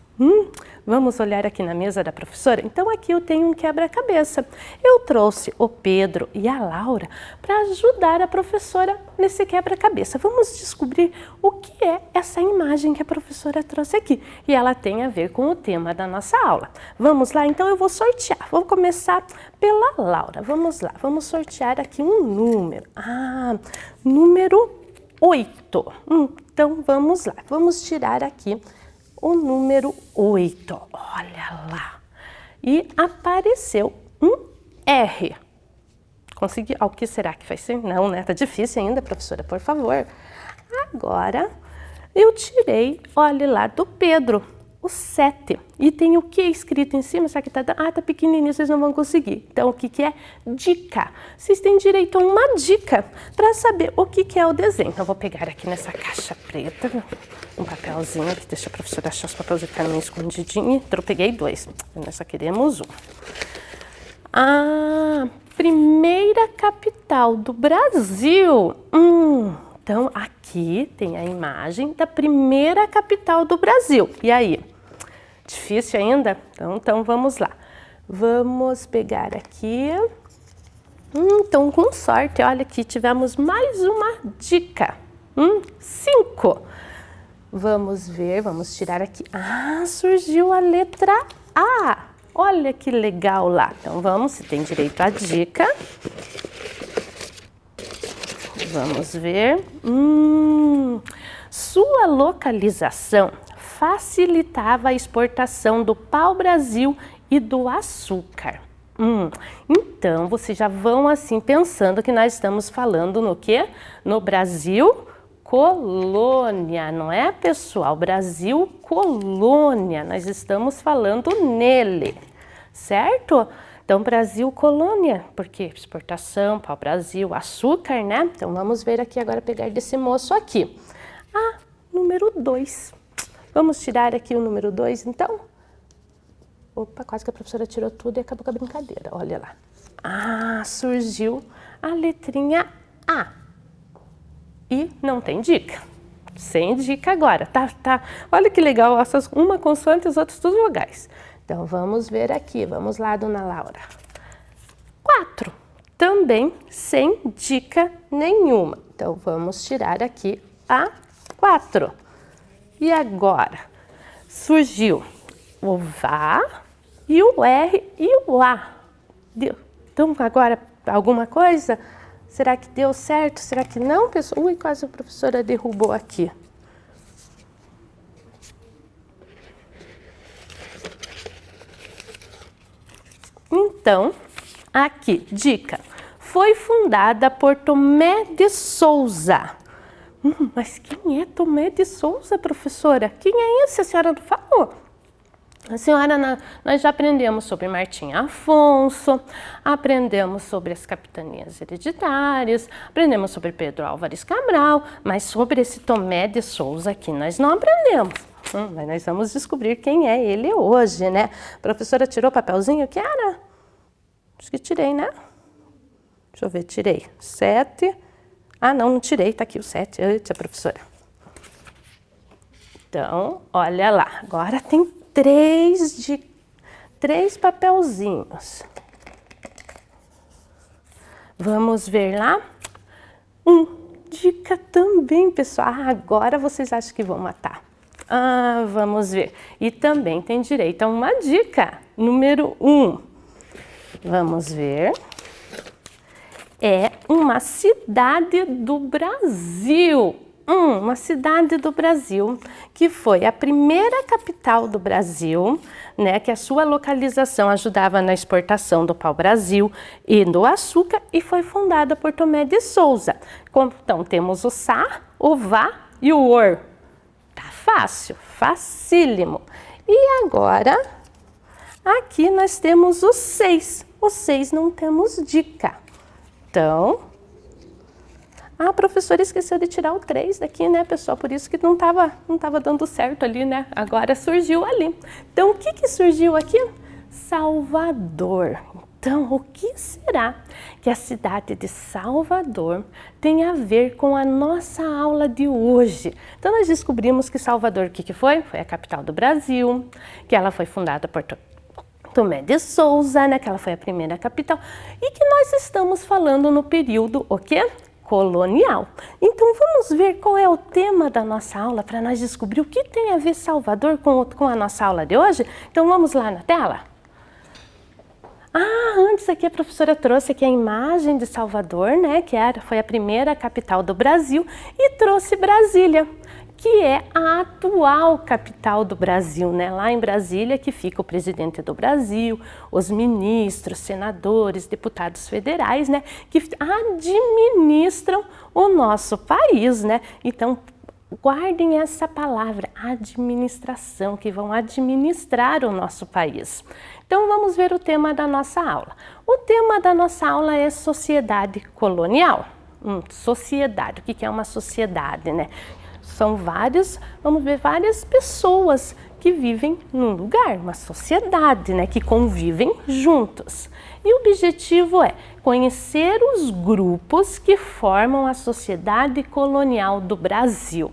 Vamos olhar aqui na mesa da professora? Então aqui eu tenho um quebra-cabeça. Eu trouxe o Pedro e a Laura para ajudar a professora nesse quebra-cabeça. Vamos descobrir o que é essa imagem que a professora trouxe aqui. E ela tem a ver com o tema da nossa aula. Vamos lá? Então eu vou sortear. Vou começar pela Laura. Vamos lá. Vamos sortear aqui um número. Número 8. Então vamos lá. Vamos tirar aqui o número 8, olha lá, e apareceu um R. Consegui? O que será que vai ser? Não, né? Tá difícil ainda, professora, por favor. Agora, eu tirei, olha lá, do Pedro, o 7. E tem o que escrito em cima? Será que tá pequenininho, vocês não vão conseguir. Então, o que é? Dica. Vocês têm direito a uma dica para saber o que é o desenho. Então, eu vou pegar aqui nessa caixa preta um papelzinho aqui, deixa a professora achar os papéis que estão escondidinho. Então, eu peguei 2, nós só queremos um. Primeira capital do Brasil. Então, aqui tem a imagem da primeira capital do Brasil. E aí? Difícil ainda? Então vamos lá. Vamos pegar aqui. Então, com sorte, olha aqui, tivemos mais uma dica. 5. Vamos ver, vamos tirar aqui. Surgiu a letra A. Olha que legal lá. Então, vamos, se tem direito à dica. Vamos ver. Sua localização facilitava a exportação do pau-brasil e do açúcar. Então, vocês já vão assim pensando que nós estamos falando no quê? No Brasil colônia, não é, pessoal? Brasil colônia, nós estamos falando nele, certo? Então, Brasil colônia, porque exportação, pau-brasil, açúcar, né? Então, vamos ver aqui agora, pegar desse moço aqui. Número 2. Vamos tirar aqui o número 2, então? Opa, quase que a professora tirou tudo e acabou com a brincadeira, olha lá. Surgiu a letrinha A. E não tem dica. Sem dica agora, tá? Olha que legal, essas uma consoante e as outras tudo vogais. Então, vamos ver aqui. Vamos lá, dona Laura. 4. Também sem dica nenhuma. Então, vamos tirar aqui a 4. E agora? Surgiu o VA e o R e o A. Então, agora, alguma coisa? Será que deu certo? Será que não, pessoal? Ui, quase a professora derrubou aqui. Então, aqui, dica. Foi fundada por Tomé de Souza. Mas quem é Tomé de Souza, professora? Quem é esse? A senhora não falou? A senhora, nós já aprendemos sobre Martim Afonso, aprendemos sobre as capitanias hereditárias, aprendemos sobre Pedro Álvares Cabral, mas sobre esse Tomé de Souza aqui nós não aprendemos. Mas nós vamos descobrir quem é ele hoje, né? A professora tirou o papelzinho que era? Acho que tirei, né? Deixa eu ver, tirei. 7. Não tirei, tá aqui o 7. Eita, professora. Então, olha lá, agora tem 3 papelzinhos. Vamos ver lá. Dica também, pessoal. Agora vocês acham que vão matar. Vamos ver. E também tem direito a uma dica. Número 1. Vamos ver. É uma cidade do Brasil. Uma cidade do Brasil que foi a primeira capital do Brasil, né, que a sua localização ajudava na exportação do pau-brasil e do açúcar e foi fundada por Tomé de Souza. Então temos o Sá, o Vá e o Or. Tá fácil, facílimo. E agora, aqui nós temos os 6. Os 6 não temos dica. Então, a professora esqueceu de tirar o 3 daqui, né, pessoal? Por isso que não tava dando certo ali, né? Agora surgiu ali. Então, o que surgiu aqui? Salvador. Então, o que será que a cidade de Salvador tem a ver com a nossa aula de hoje? Então, nós descobrimos que Salvador, o que foi? Foi a capital do Brasil, que ela foi fundada por Tomé de Souza, né? Que ela foi a primeira capital. E que nós estamos falando no período, o quê? Colonial. Então, vamos ver qual é o tema da nossa aula para nós descobrir o que tem a ver Salvador com a nossa aula de hoje? Então, vamos lá na tela? Antes aqui a professora trouxe aqui a imagem de Salvador, né, que foi a primeira capital do Brasil, e trouxe Brasília, que é a atual capital do Brasil, né, lá em Brasília que fica o presidente do Brasil, os ministros, senadores, deputados federais, né, que administram o nosso país, né. Então, guardem essa palavra, administração, que vão administrar o nosso país. Então, vamos ver o tema da nossa aula. O tema da nossa aula é sociedade colonial. Sociedade, o que é uma sociedade, né? São vamos ver várias pessoas que vivem num lugar, uma sociedade, né? Que convivem juntos. E o objetivo é conhecer os grupos que formam a sociedade colonial do Brasil.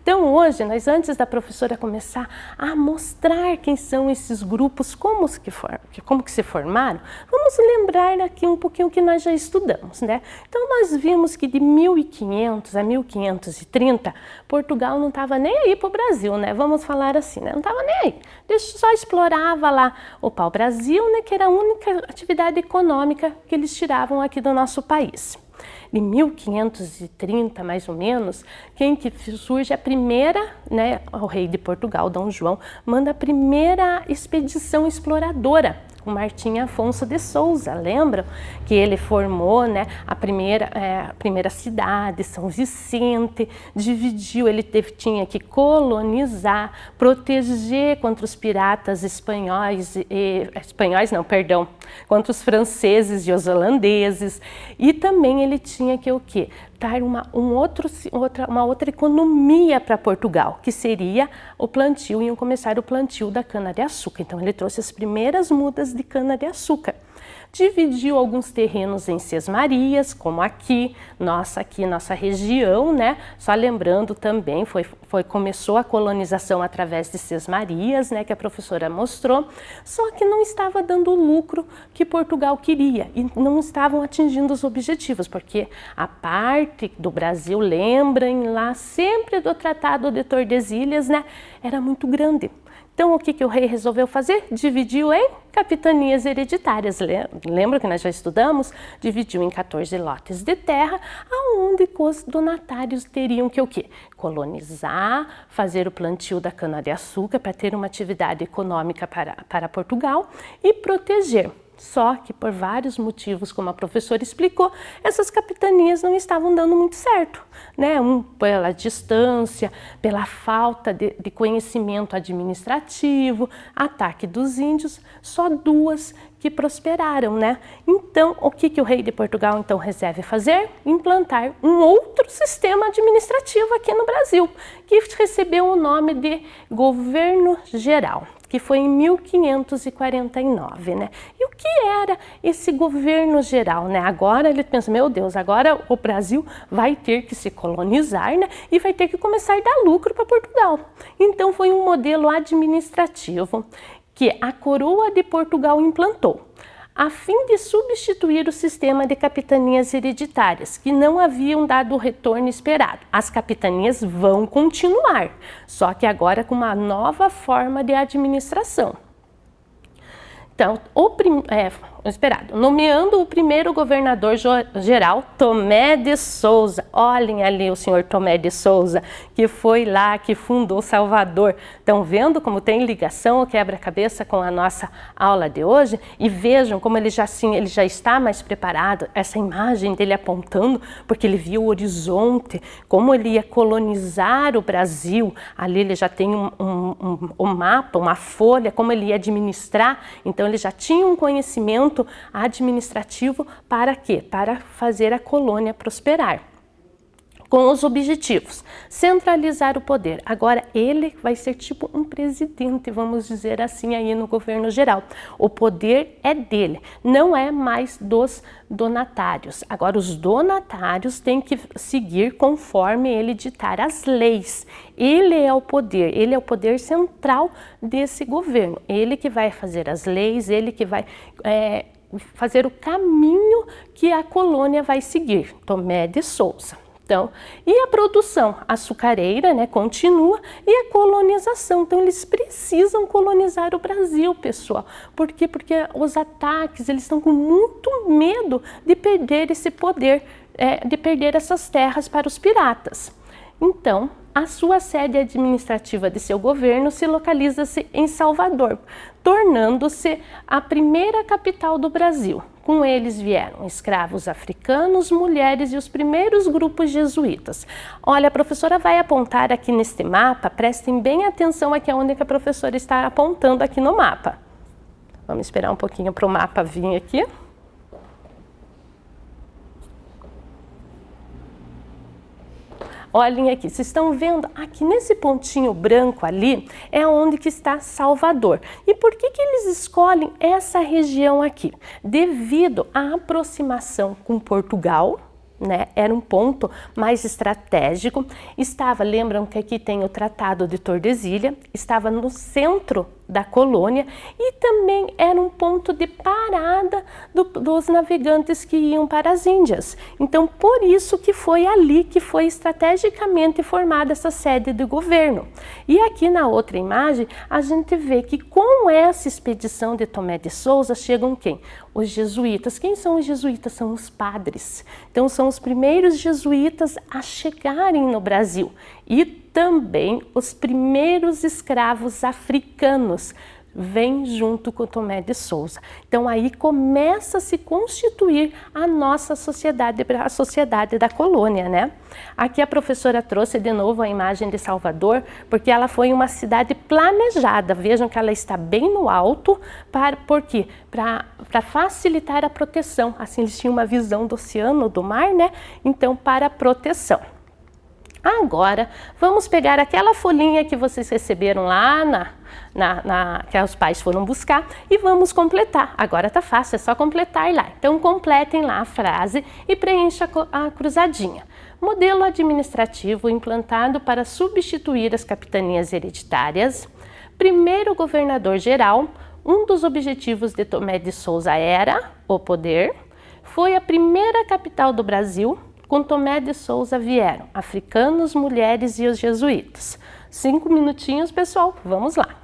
Então hoje, antes da professora começar a mostrar quem são esses grupos, como que se formaram, vamos lembrar aqui um pouquinho que nós já estudamos, né? Então nós vimos que de 1500 a 1530, Portugal não estava nem aí para o Brasil, né? Vamos falar assim, né? Não estava nem aí. Só explorava lá o pau-brasil, né? Que era a única atividade econômica que eles tiravam aqui do nosso país. De 1530, mais ou menos, quem que surge a primeira, né, o rei de Portugal, Dom João, manda a primeira expedição exploradora, o Martim Afonso de Souza, lembram? Que ele formou, né, a primeira cidade, São Vicente, dividiu, ele tinha que colonizar, proteger contra os piratas contra os franceses e os holandeses, e também ele tinha que o quê? Dar uma outra economia para Portugal, que seria o plantio, iam começar o plantio da cana-de-açúcar. Então ele trouxe as primeiras mudas de cana-de-açúcar. Dividiu alguns terrenos em sesmarias, como aqui, nossa região, né? Só lembrando também, começou a colonização através de sesmarias, né? Que a professora mostrou, só que não estava dando o lucro que Portugal queria e não estavam atingindo os objetivos, porque a parte do Brasil, lembrem lá sempre do Tratado de Tordesilhas, né? Era muito grande. Então, o que o rei resolveu fazer? Dividiu em capitanias hereditárias. Lembra que nós já estudamos? Dividiu em 14 lotes de terra, aonde os donatários teriam que o quê? Colonizar, fazer o plantio da cana-de-açúcar para ter uma atividade econômica para Portugal e proteger. Só que por vários motivos, como a professora explicou, essas capitanias não estavam dando muito certo, né? Pela distância, pela falta de conhecimento administrativo, ataque dos índios, só 2 que prosperaram, né? Então, o que o rei de Portugal então resolve fazer? Implantar um outro sistema administrativo aqui no Brasil, que recebeu o nome de Governo Geral, que foi em 1549, né? E o que era esse governo geral, né? Agora ele pensa, meu Deus, agora o Brasil vai ter que se colonizar, né? E vai ter que começar a dar lucro para Portugal. Então foi um modelo administrativo que a coroa de Portugal implantou, a fim de substituir o sistema de capitanias hereditárias, que não haviam dado o retorno esperado. As capitanias vão continuar, só que agora com uma esperado, nomeando o primeiro governador geral, Tomé de Souza. Olhem ali o senhor Tomé de Souza, que foi lá, que fundou Salvador. Estão vendo como tem ligação o quebra-cabeça com a nossa aula de hoje? E vejam como ele já está mais preparado, essa imagem dele apontando, porque ele viu o horizonte, como ele ia colonizar o Brasil. Ali ele já tem um mapa, uma folha, como ele ia administrar. Então ele já tinha um conhecimento administrativo para quê? Para fazer a colônia prosperar. Com os objetivos, centralizar o poder. Agora ele vai ser tipo um presidente, vamos dizer assim, aí no governo geral. O poder é dele, não é mais dos donatários. Agora os donatários têm que seguir conforme ele ditar as leis. Ele é o poder central desse governo. Ele que vai fazer as leis, ele que vai fazer o caminho que a colônia vai seguir. Tomé de Souza. Então, e a produção açucareira, né, continua, e a colonização. Então, eles precisam colonizar o Brasil, pessoal. Por quê? Porque os ataques, eles estão com muito medo de perder esse poder, de perder essas terras para os piratas. Então, a sua sede administrativa de seu governo se localiza-se em Salvador, tornando-se a primeira capital do Brasil. Com eles vieram escravos africanos, mulheres e os primeiros grupos jesuítas. Olha, a professora vai apontar aqui neste mapa, prestem bem atenção aqui onde que a professora está apontando aqui no mapa. Vamos esperar um pouquinho para o mapa vir aqui. Olhem aqui, vocês estão vendo aqui nesse pontinho branco ali é onde que está Salvador. E por que que eles escolhem essa região aqui? Devido à aproximação com Portugal, né? Era um ponto mais estratégico. Lembram que aqui tem o Tratado de Tordesilhas, estava no centro da colônia e também era um ponto de parada dos navegantes que iam para as Índias. Então, por isso que foi ali que foi estrategicamente formada essa sede do governo. E aqui na outra imagem, a gente vê que com essa expedição de Tomé de Souza chegam quem? Os jesuítas. Quem são os jesuítas? São os padres. Então, são os primeiros jesuítas a chegarem no Brasil. E também os primeiros escravos africanos vêm junto com Tomé de Souza. Então aí começa a se constituir a nossa sociedade, a sociedade da colônia, né? Aqui a professora trouxe de novo a imagem de Salvador, porque ela foi uma cidade planejada. Vejam que ela está bem no alto, por quê? Para facilitar a proteção. Assim eles tinham uma visão do oceano, do mar, né? Então para proteção. Agora, vamos pegar aquela folhinha que vocês receberam lá que os pais foram buscar e vamos completar. Agora tá fácil, é só completar lá. Então, completem lá a frase e preencha a cruzadinha. Modelo administrativo implantado para substituir as capitanias hereditárias. Primeiro governador geral, um dos objetivos de Tomé de Souza era o poder. Foi a primeira capital do Brasil. Com Tomé de Souza vieram africanos, mulheres e os jesuítas. 5 minutinhos, pessoal, vamos lá.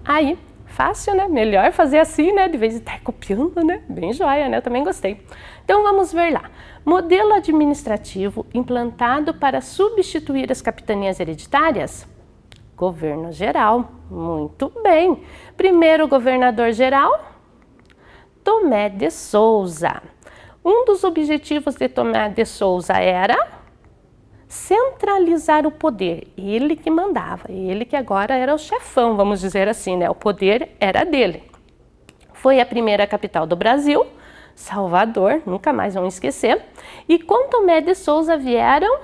Aí, fácil, né? Melhor fazer assim, né? De vez em estar copiando, né? Bem joia, né? Eu também gostei. Então, vamos ver lá. Modelo administrativo implantado para substituir as capitanias hereditárias? Governo geral. Muito bem. Primeiro governador geral? Tomé de Souza. Um dos objetivos de Tomé de Souza era centralizar o poder. Ele que mandava, ele que agora era o chefão, vamos dizer assim, né? O poder era dele. Foi a primeira capital do Brasil, Salvador, nunca mais vão esquecer. E com Tomé de Souza vieram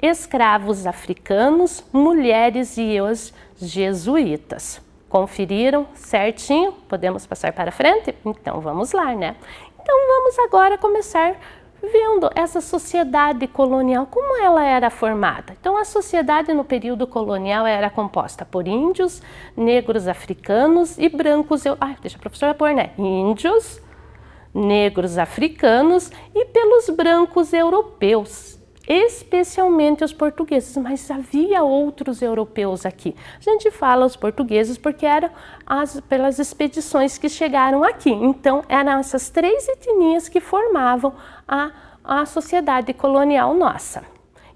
escravos africanos, mulheres e os jesuítas. Conferiram certinho? Podemos passar para frente? Então vamos lá, né? Então vamos agora começar vendo essa sociedade colonial, como ela era formada. Então a sociedade no período colonial era composta por índios, negros africanos e brancos, deixa a professora pôr, né? Índios, negros africanos e pelos brancos europeus, especialmente os portugueses, mas havia outros europeus aqui. A gente fala os portugueses porque eram pelas expedições que chegaram aqui. Então, eram essas três etnias que formavam a sociedade colonial nossa.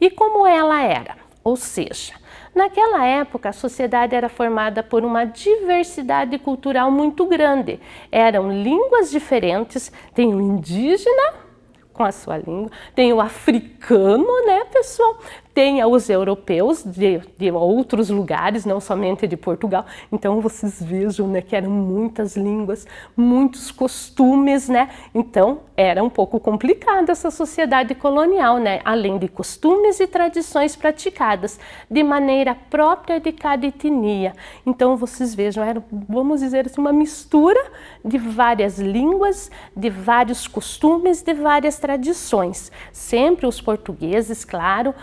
E como ela era? Ou seja, naquela época a sociedade era formada por uma diversidade cultural muito grande. Eram línguas diferentes, tem o indígena com a sua língua, tem o africano, né, pessoal? Tem os europeus de outros lugares, não somente de Portugal. Então vocês vejam, né, que eram muitas línguas, muitos costumes, né? Então era um pouco complicada essa sociedade colonial, né? Além de costumes e tradições praticadas de maneira própria de cada etnia. Então vocês vejam, era, vamos dizer assim, uma mistura de várias línguas, de vários costumes, de várias tradições. Sempre os portugueses, claro,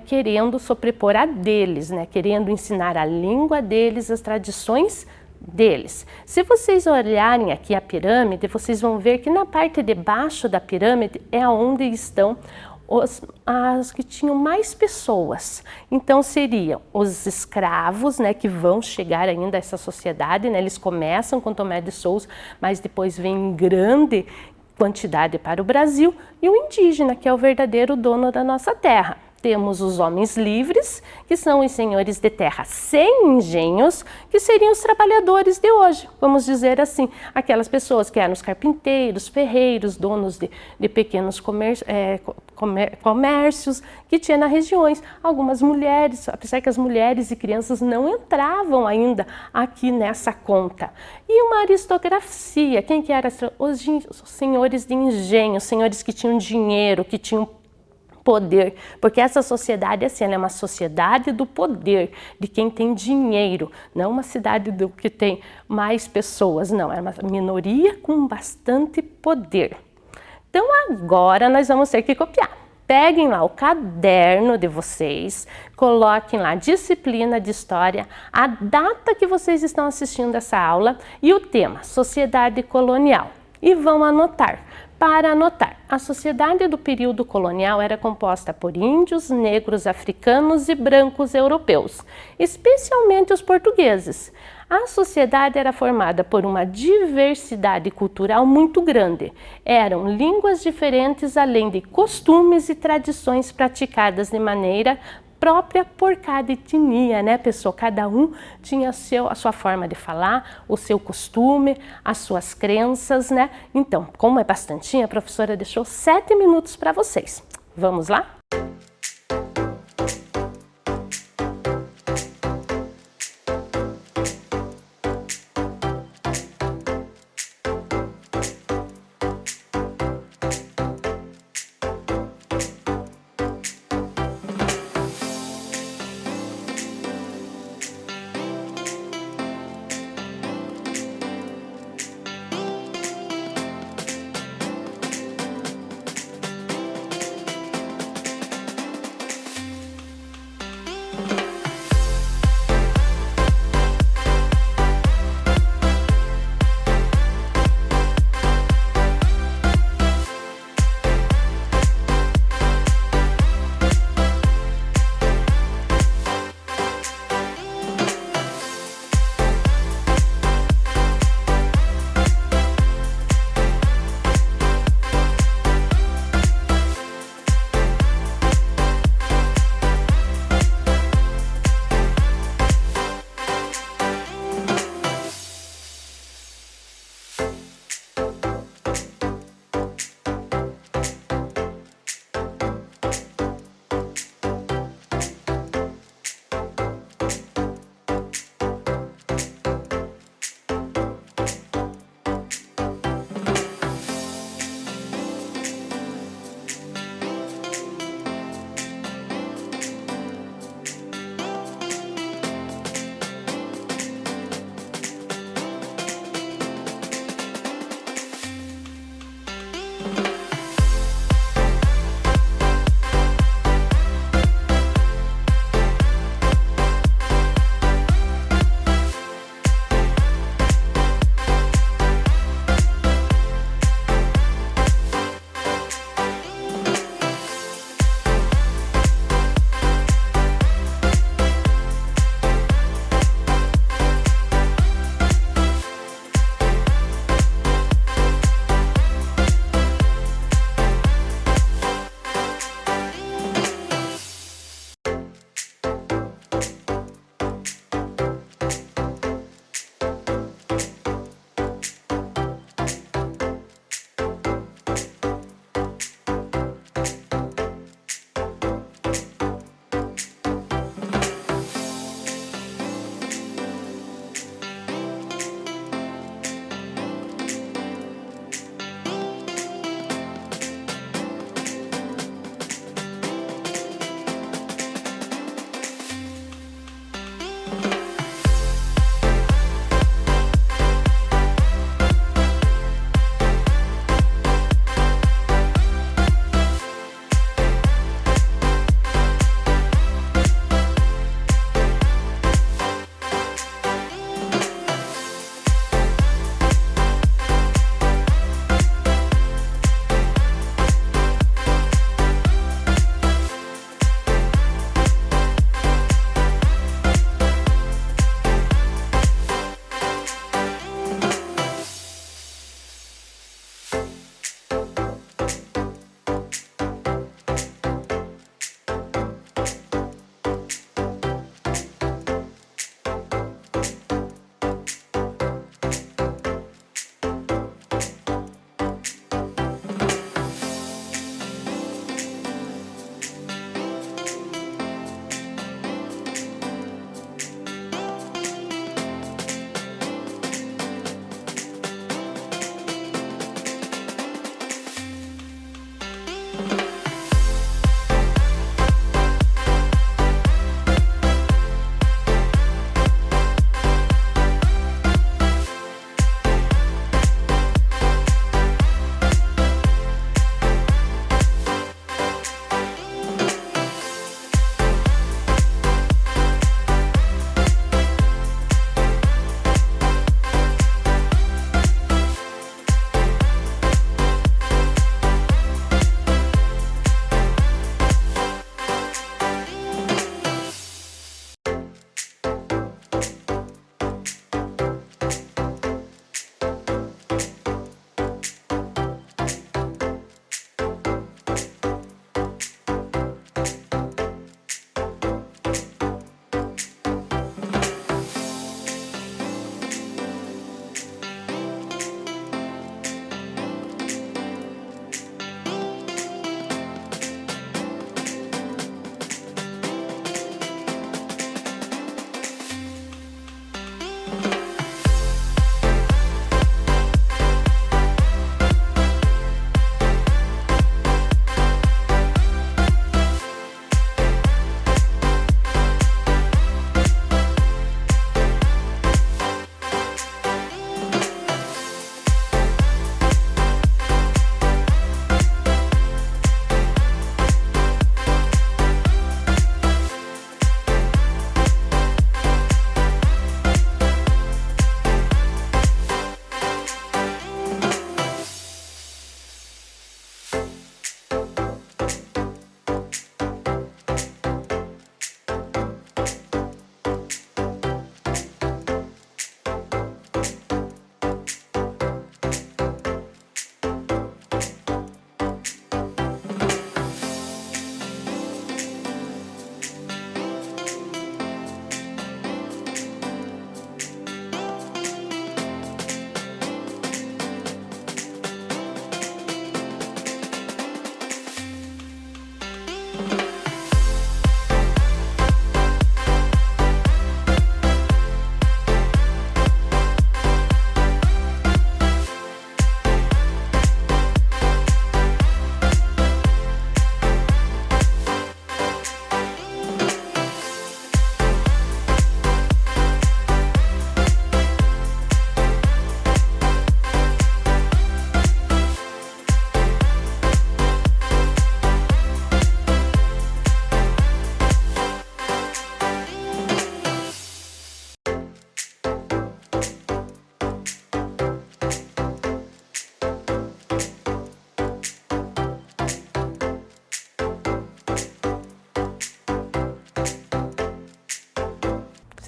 querendo sobrepor a deles, né? Querendo ensinar a língua deles, as tradições deles. Se vocês olharem aqui a pirâmide, vocês vão ver que na parte de baixo da pirâmide é onde estão as que tinham mais pessoas. Então seriam os escravos, né, que vão chegar ainda a essa sociedade, né? Eles começam com Tomé de Souza, mas depois vem em grande quantidade para o Brasil, e o indígena, que é o verdadeiro dono da nossa terra. Temos os homens livres, que são os senhores de terra sem engenhos, que seriam os trabalhadores de hoje, vamos dizer assim, aquelas pessoas que eram os carpinteiros, ferreiros, donos de pequenos comércios que tinha nas regiões. Algumas mulheres, apesar que as mulheres e crianças não entravam ainda aqui nessa conta. E uma aristocracia, quem que eram os senhores de engenho, senhores que tinham dinheiro, que tinham poder, porque essa sociedade assim, ela é uma sociedade do poder, de quem tem dinheiro, não uma cidade do que tem mais pessoas, não, é uma minoria com bastante poder. Então agora nós vamos ter que copiar. Peguem lá o caderno de vocês, coloquem lá disciplina de história, a data que vocês estão assistindo essa aula e o tema, sociedade colonial, e vão anotar. Para anotar, a sociedade do período colonial era composta por índios, negros, africanos e brancos europeus, especialmente os portugueses. A sociedade era formada por uma diversidade cultural muito grande. Eram línguas diferentes, além de costumes e tradições praticadas de maneira própria por cada etnia, né, pessoal? Cada um tinha a sua forma de falar, o seu costume, as suas crenças, né? Então, como é bastantinho, a professora deixou 7 minutos para vocês. Vamos lá?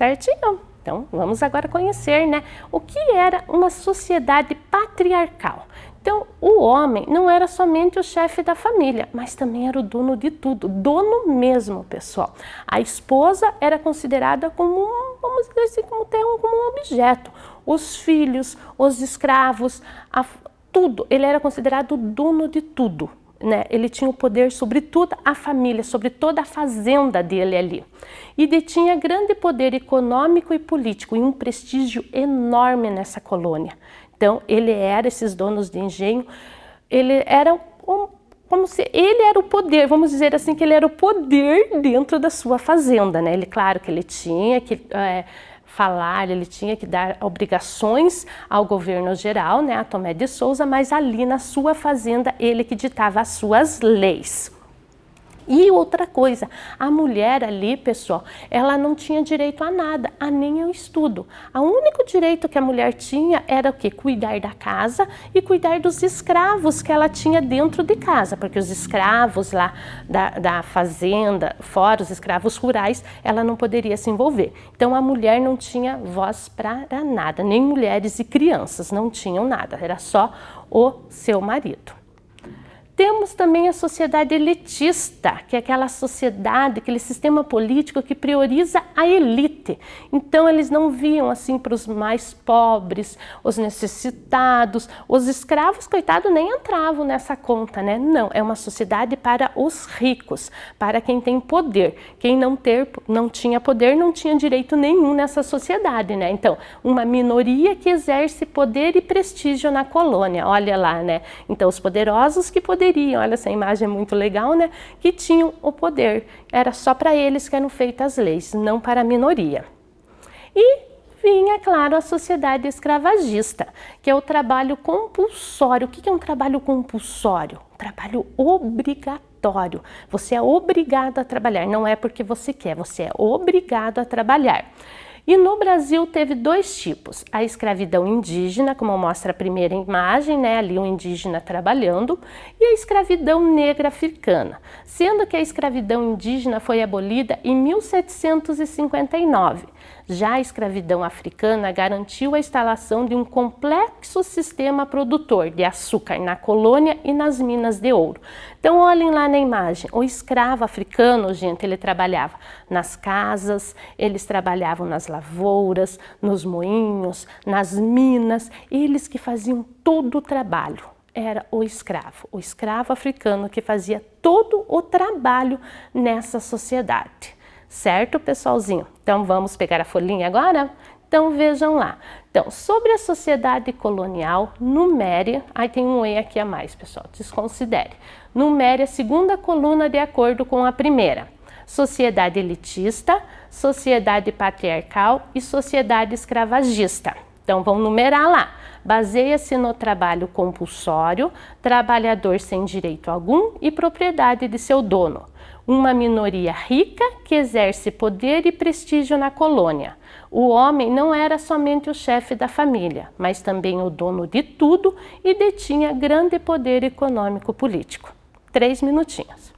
Certinho? Então, vamos agora conhecer, né, o que era uma sociedade patriarcal. Então, o homem não era somente o chefe da família, mas também era o dono de tudo, dono mesmo, pessoal. A esposa era considerada como, vamos dizer assim, como um objeto. Os filhos, os escravos, tudo. Ele era considerado o dono de tudo, né? Ele tinha o poder sobre toda a família, sobre toda a fazenda dele ali. E detinha grande poder econômico e político e um prestígio enorme nessa colônia. Então, ele era, esses donos de engenho, ele era como se ele era o poder, vamos dizer assim, que ele era o poder dentro da sua fazenda, né? Ele, claro que ele tinha que falar, ele tinha que dar obrigações ao governo geral, né, a Tomé de Souza, mas ali na sua fazenda ele que ditava as suas leis. E outra coisa, a mulher ali, pessoal, ela não tinha direito a nada, a nem ao estudo. O único direito que a mulher tinha era o quê? Cuidar da casa e cuidar dos escravos que ela tinha dentro de casa, porque os escravos lá da fazenda, fora os escravos rurais, ela não poderia se envolver. Então a mulher não tinha voz para nada, nem mulheres e crianças não tinham nada, era só o seu marido. Temos também a sociedade elitista, que é aquela sociedade, aquele sistema político que prioriza a elite. Então eles não viam assim para os mais pobres, os necessitados, os escravos, coitado, nem entravam nessa conta, né? Não, é uma sociedade para os ricos, para quem tem poder. Quem não tinha poder não tinha direito nenhum nessa sociedade, né? Então, uma minoria que exerce poder e prestígio na colônia, olha lá, né? Então, os poderosos que poderiam, olha essa imagem é muito legal, né? Que tinham o poder. Era só para eles que eram feitas as leis, não para a minoria. E vinha, claro, a sociedade escravagista, que é o trabalho compulsório. O que é um trabalho compulsório? Um trabalho obrigatório. Você é obrigado a trabalhar, não é porque você quer, você é obrigado a trabalhar. E no Brasil teve dois tipos, a escravidão indígena, como mostra a primeira imagem, né, ali um indígena trabalhando, e a escravidão negra africana, sendo que a escravidão indígena foi abolida em 1759. Já a escravidão africana garantiu a instalação de um complexo sistema produtor de açúcar na colônia e nas minas de ouro. Então olhem lá na imagem, o escravo africano, gente, ele trabalhava nas casas, eles trabalhavam nas lavouras, nos moinhos, nas minas, eles que faziam todo o trabalho. Era o escravo africano que fazia todo o trabalho nessa sociedade. Certo, pessoalzinho? Então, vamos pegar a folhinha agora? Então, vejam lá. Então, sobre a sociedade colonial, numere, aí tem um E aqui a mais, pessoal, desconsidere. Numere a segunda coluna de acordo com a primeira. Sociedade elitista, sociedade patriarcal e sociedade escravagista. Então, vamos numerar lá. Baseia-se no trabalho compulsório, trabalhador sem direito algum e propriedade de seu dono. Uma minoria rica que exerce poder e prestígio na colônia. O homem não era somente o chefe da família, mas também o dono de tudo e detinha grande poder econômico-político. 3 minutinhos.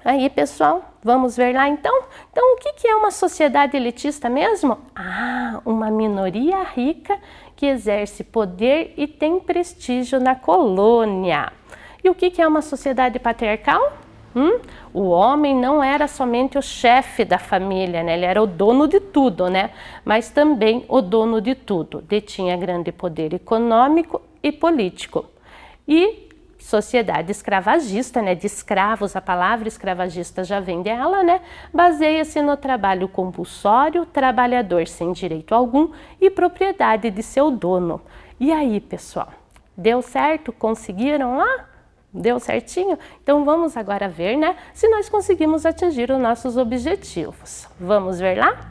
Aí, pessoal, vamos ver lá então? Então, o que é uma sociedade elitista mesmo? Ah, uma minoria rica que exerce poder e tem prestígio na colônia. E o que é uma sociedade patriarcal? O homem não era somente o chefe da família, né? Ele era o dono de tudo, né? Mas também o dono de tudo. Detinha grande poder econômico e político. E sociedade escravagista, né? De escravos, a palavra escravagista já vem dela, né? Baseia-se no trabalho compulsório, trabalhador sem direito algum e propriedade de seu dono. E aí, pessoal, deu certo? Conseguiram lá? Deu certinho? Então vamos agora ver, né, se nós conseguimos atingir os nossos objetivos. Vamos ver lá?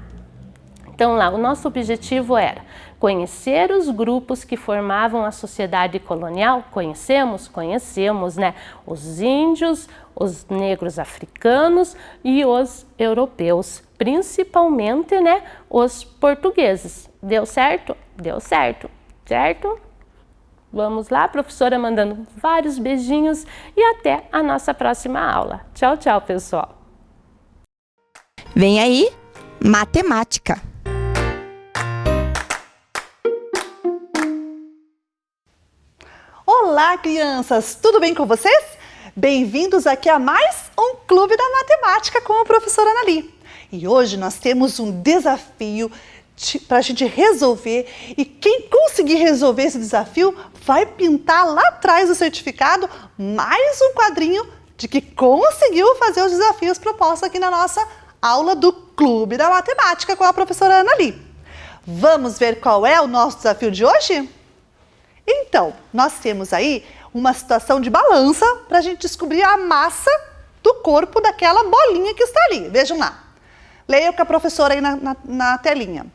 Então lá, o nosso objetivo era conhecer os grupos que formavam a sociedade colonial. Conhecemos, né, os índios, os negros africanos e os europeus, principalmente, né, os portugueses. Deu certo? Deu certo, certo? Vamos lá, professora mandando vários beijinhos e até a nossa próxima aula. Tchau, tchau, pessoal. Vem aí, matemática. Olá, crianças! Tudo bem com vocês? Bem-vindos aqui a mais um Clube da Matemática com a professora Anali. E hoje nós temos um desafio para a gente resolver, e quem conseguir resolver esse desafio vai pintar lá atrás do certificado mais um quadrinho de que conseguiu fazer os desafios propostos aqui na nossa aula do Clube da Matemática com a professora Anali. Vamos ver qual é o nosso desafio de hoje? Então, nós temos aí uma situação de balança para a gente descobrir a massa do corpo daquela bolinha que está ali. Vejam lá. Leia com a professora aí na telinha.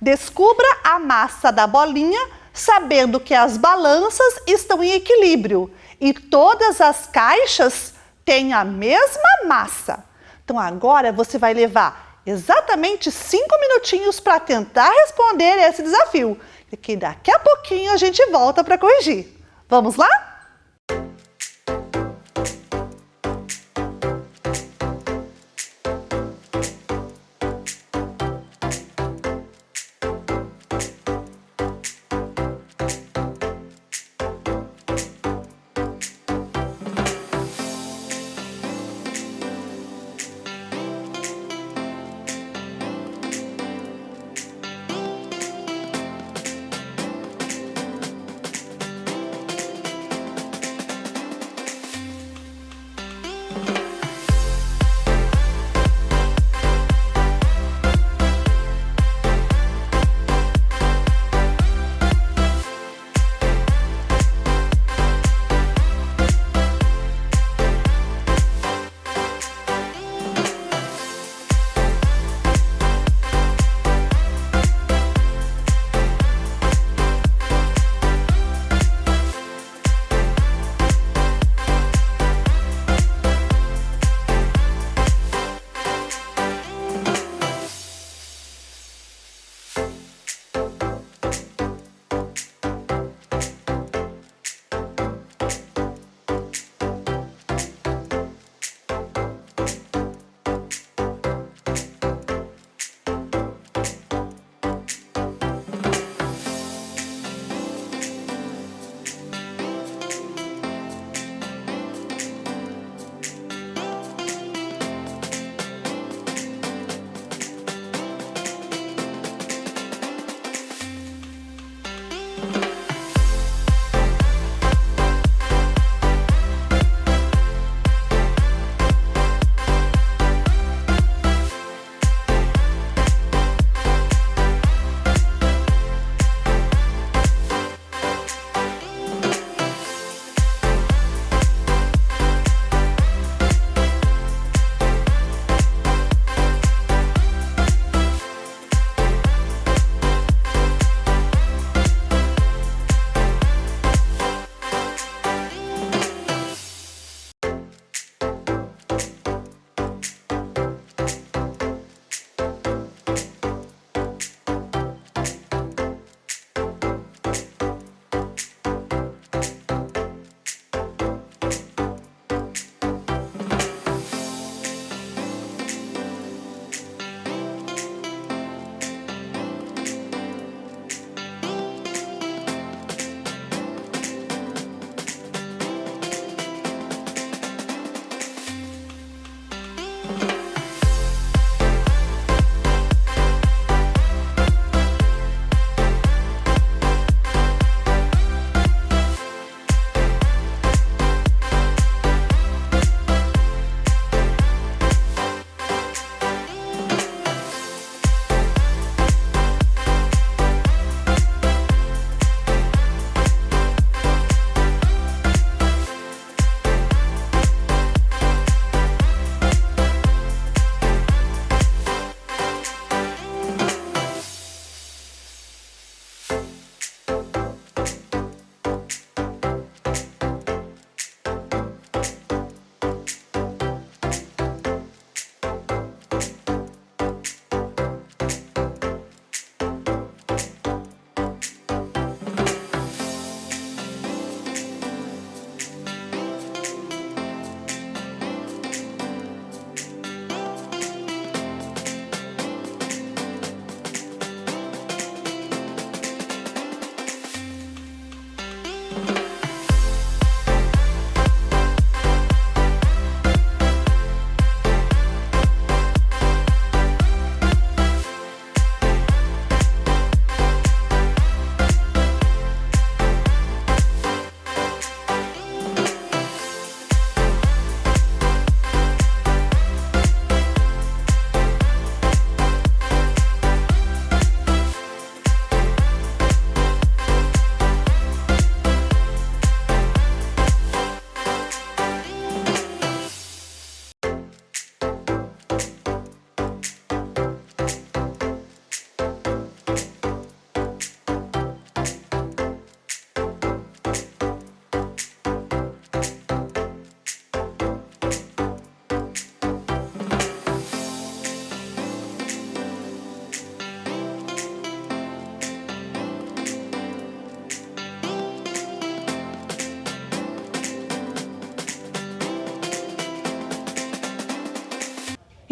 Descubra a massa da bolinha sabendo que as balanças estão em equilíbrio e todas as caixas têm a mesma massa. Então agora você vai levar exatamente 5 minutinhos para tentar responder esse desafio, que daqui a pouquinho a gente volta para corrigir. Vamos lá?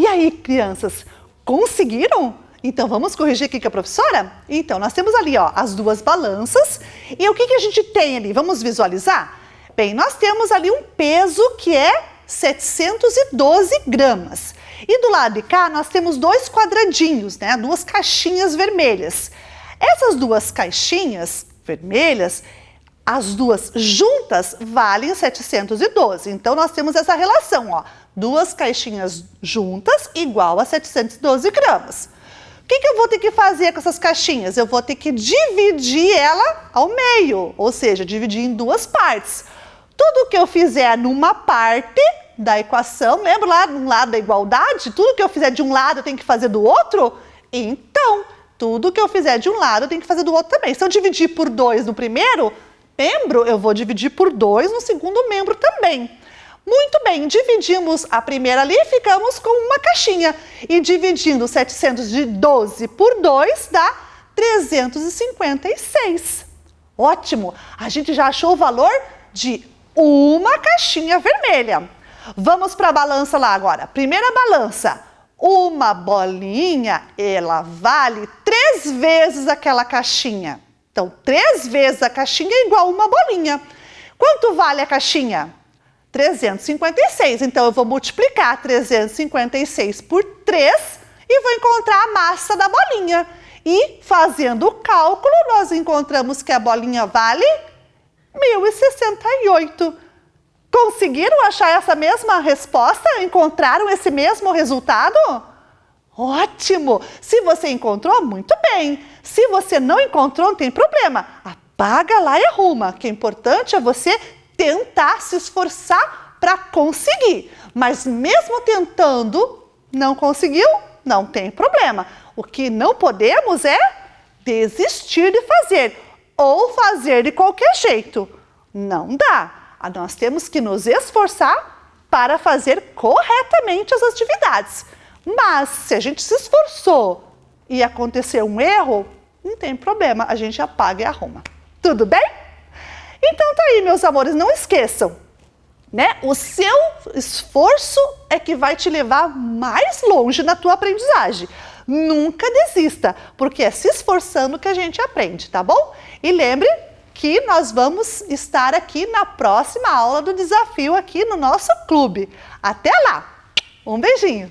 aí, crianças, conseguiram? Então, vamos corrigir aqui com a professora? Então, nós temos ali, ó, as duas balanças. E o que a gente tem ali? Vamos visualizar? Bem, nós temos ali um peso que é 712 gramas. E do lado de cá, nós temos dois quadradinhos, né? Duas caixinhas vermelhas. Essas duas caixinhas vermelhas, as duas juntas valem 712. Então, nós temos essa relação, ó. Duas caixinhas juntas igual a 712 gramas. O que eu vou ter que fazer com essas caixinhas? Eu vou ter que dividir ela ao meio, ou seja, dividir em duas partes. Tudo que eu fizer numa parte da equação, lembra lá no lado da igualdade? Tudo que eu fizer de um lado eu tenho que fazer do outro? Então, tudo que eu fizer de um lado eu tenho que fazer do outro também. Se eu dividir por 2 no primeiro membro, eu vou dividir por 2 no segundo membro também. Muito bem, dividimos a primeira ali e ficamos com uma caixinha. E dividindo 712 por 2 dá 356. Ótimo! A gente já achou o valor de uma caixinha vermelha. Vamos para a balança lá agora. Primeira balança. Uma bolinha, ela vale 3 vezes aquela caixinha. Então, 3 vezes a caixinha é igual a uma bolinha. Quanto vale a caixinha? 356. Então, eu vou multiplicar 356 por 3 e vou encontrar a massa da bolinha. E, fazendo o cálculo, nós encontramos que a bolinha vale 1068. Conseguiram achar essa mesma resposta? Encontraram esse mesmo resultado? Ótimo! Se você encontrou, muito bem. Se você não encontrou, não tem problema. Apaga lá e arruma. O que é importante é você tentar se esforçar para conseguir. Mas mesmo tentando, não conseguiu? Não tem problema. O que não podemos é desistir de fazer ou fazer de qualquer jeito. Não dá. Nós temos que nos esforçar para fazer corretamente as atividades. Mas se a gente se esforçou e aconteceu um erro, não tem problema, a gente apaga e arruma. Tudo bem? Então tá aí, meus amores, não esqueçam, né? O seu esforço é que vai te levar mais longe na tua aprendizagem. Nunca desista, porque é se esforçando que a gente aprende, tá bom? E lembre que nós vamos estar aqui na próxima aula do desafio aqui no nosso clube. Até lá! Um beijinho!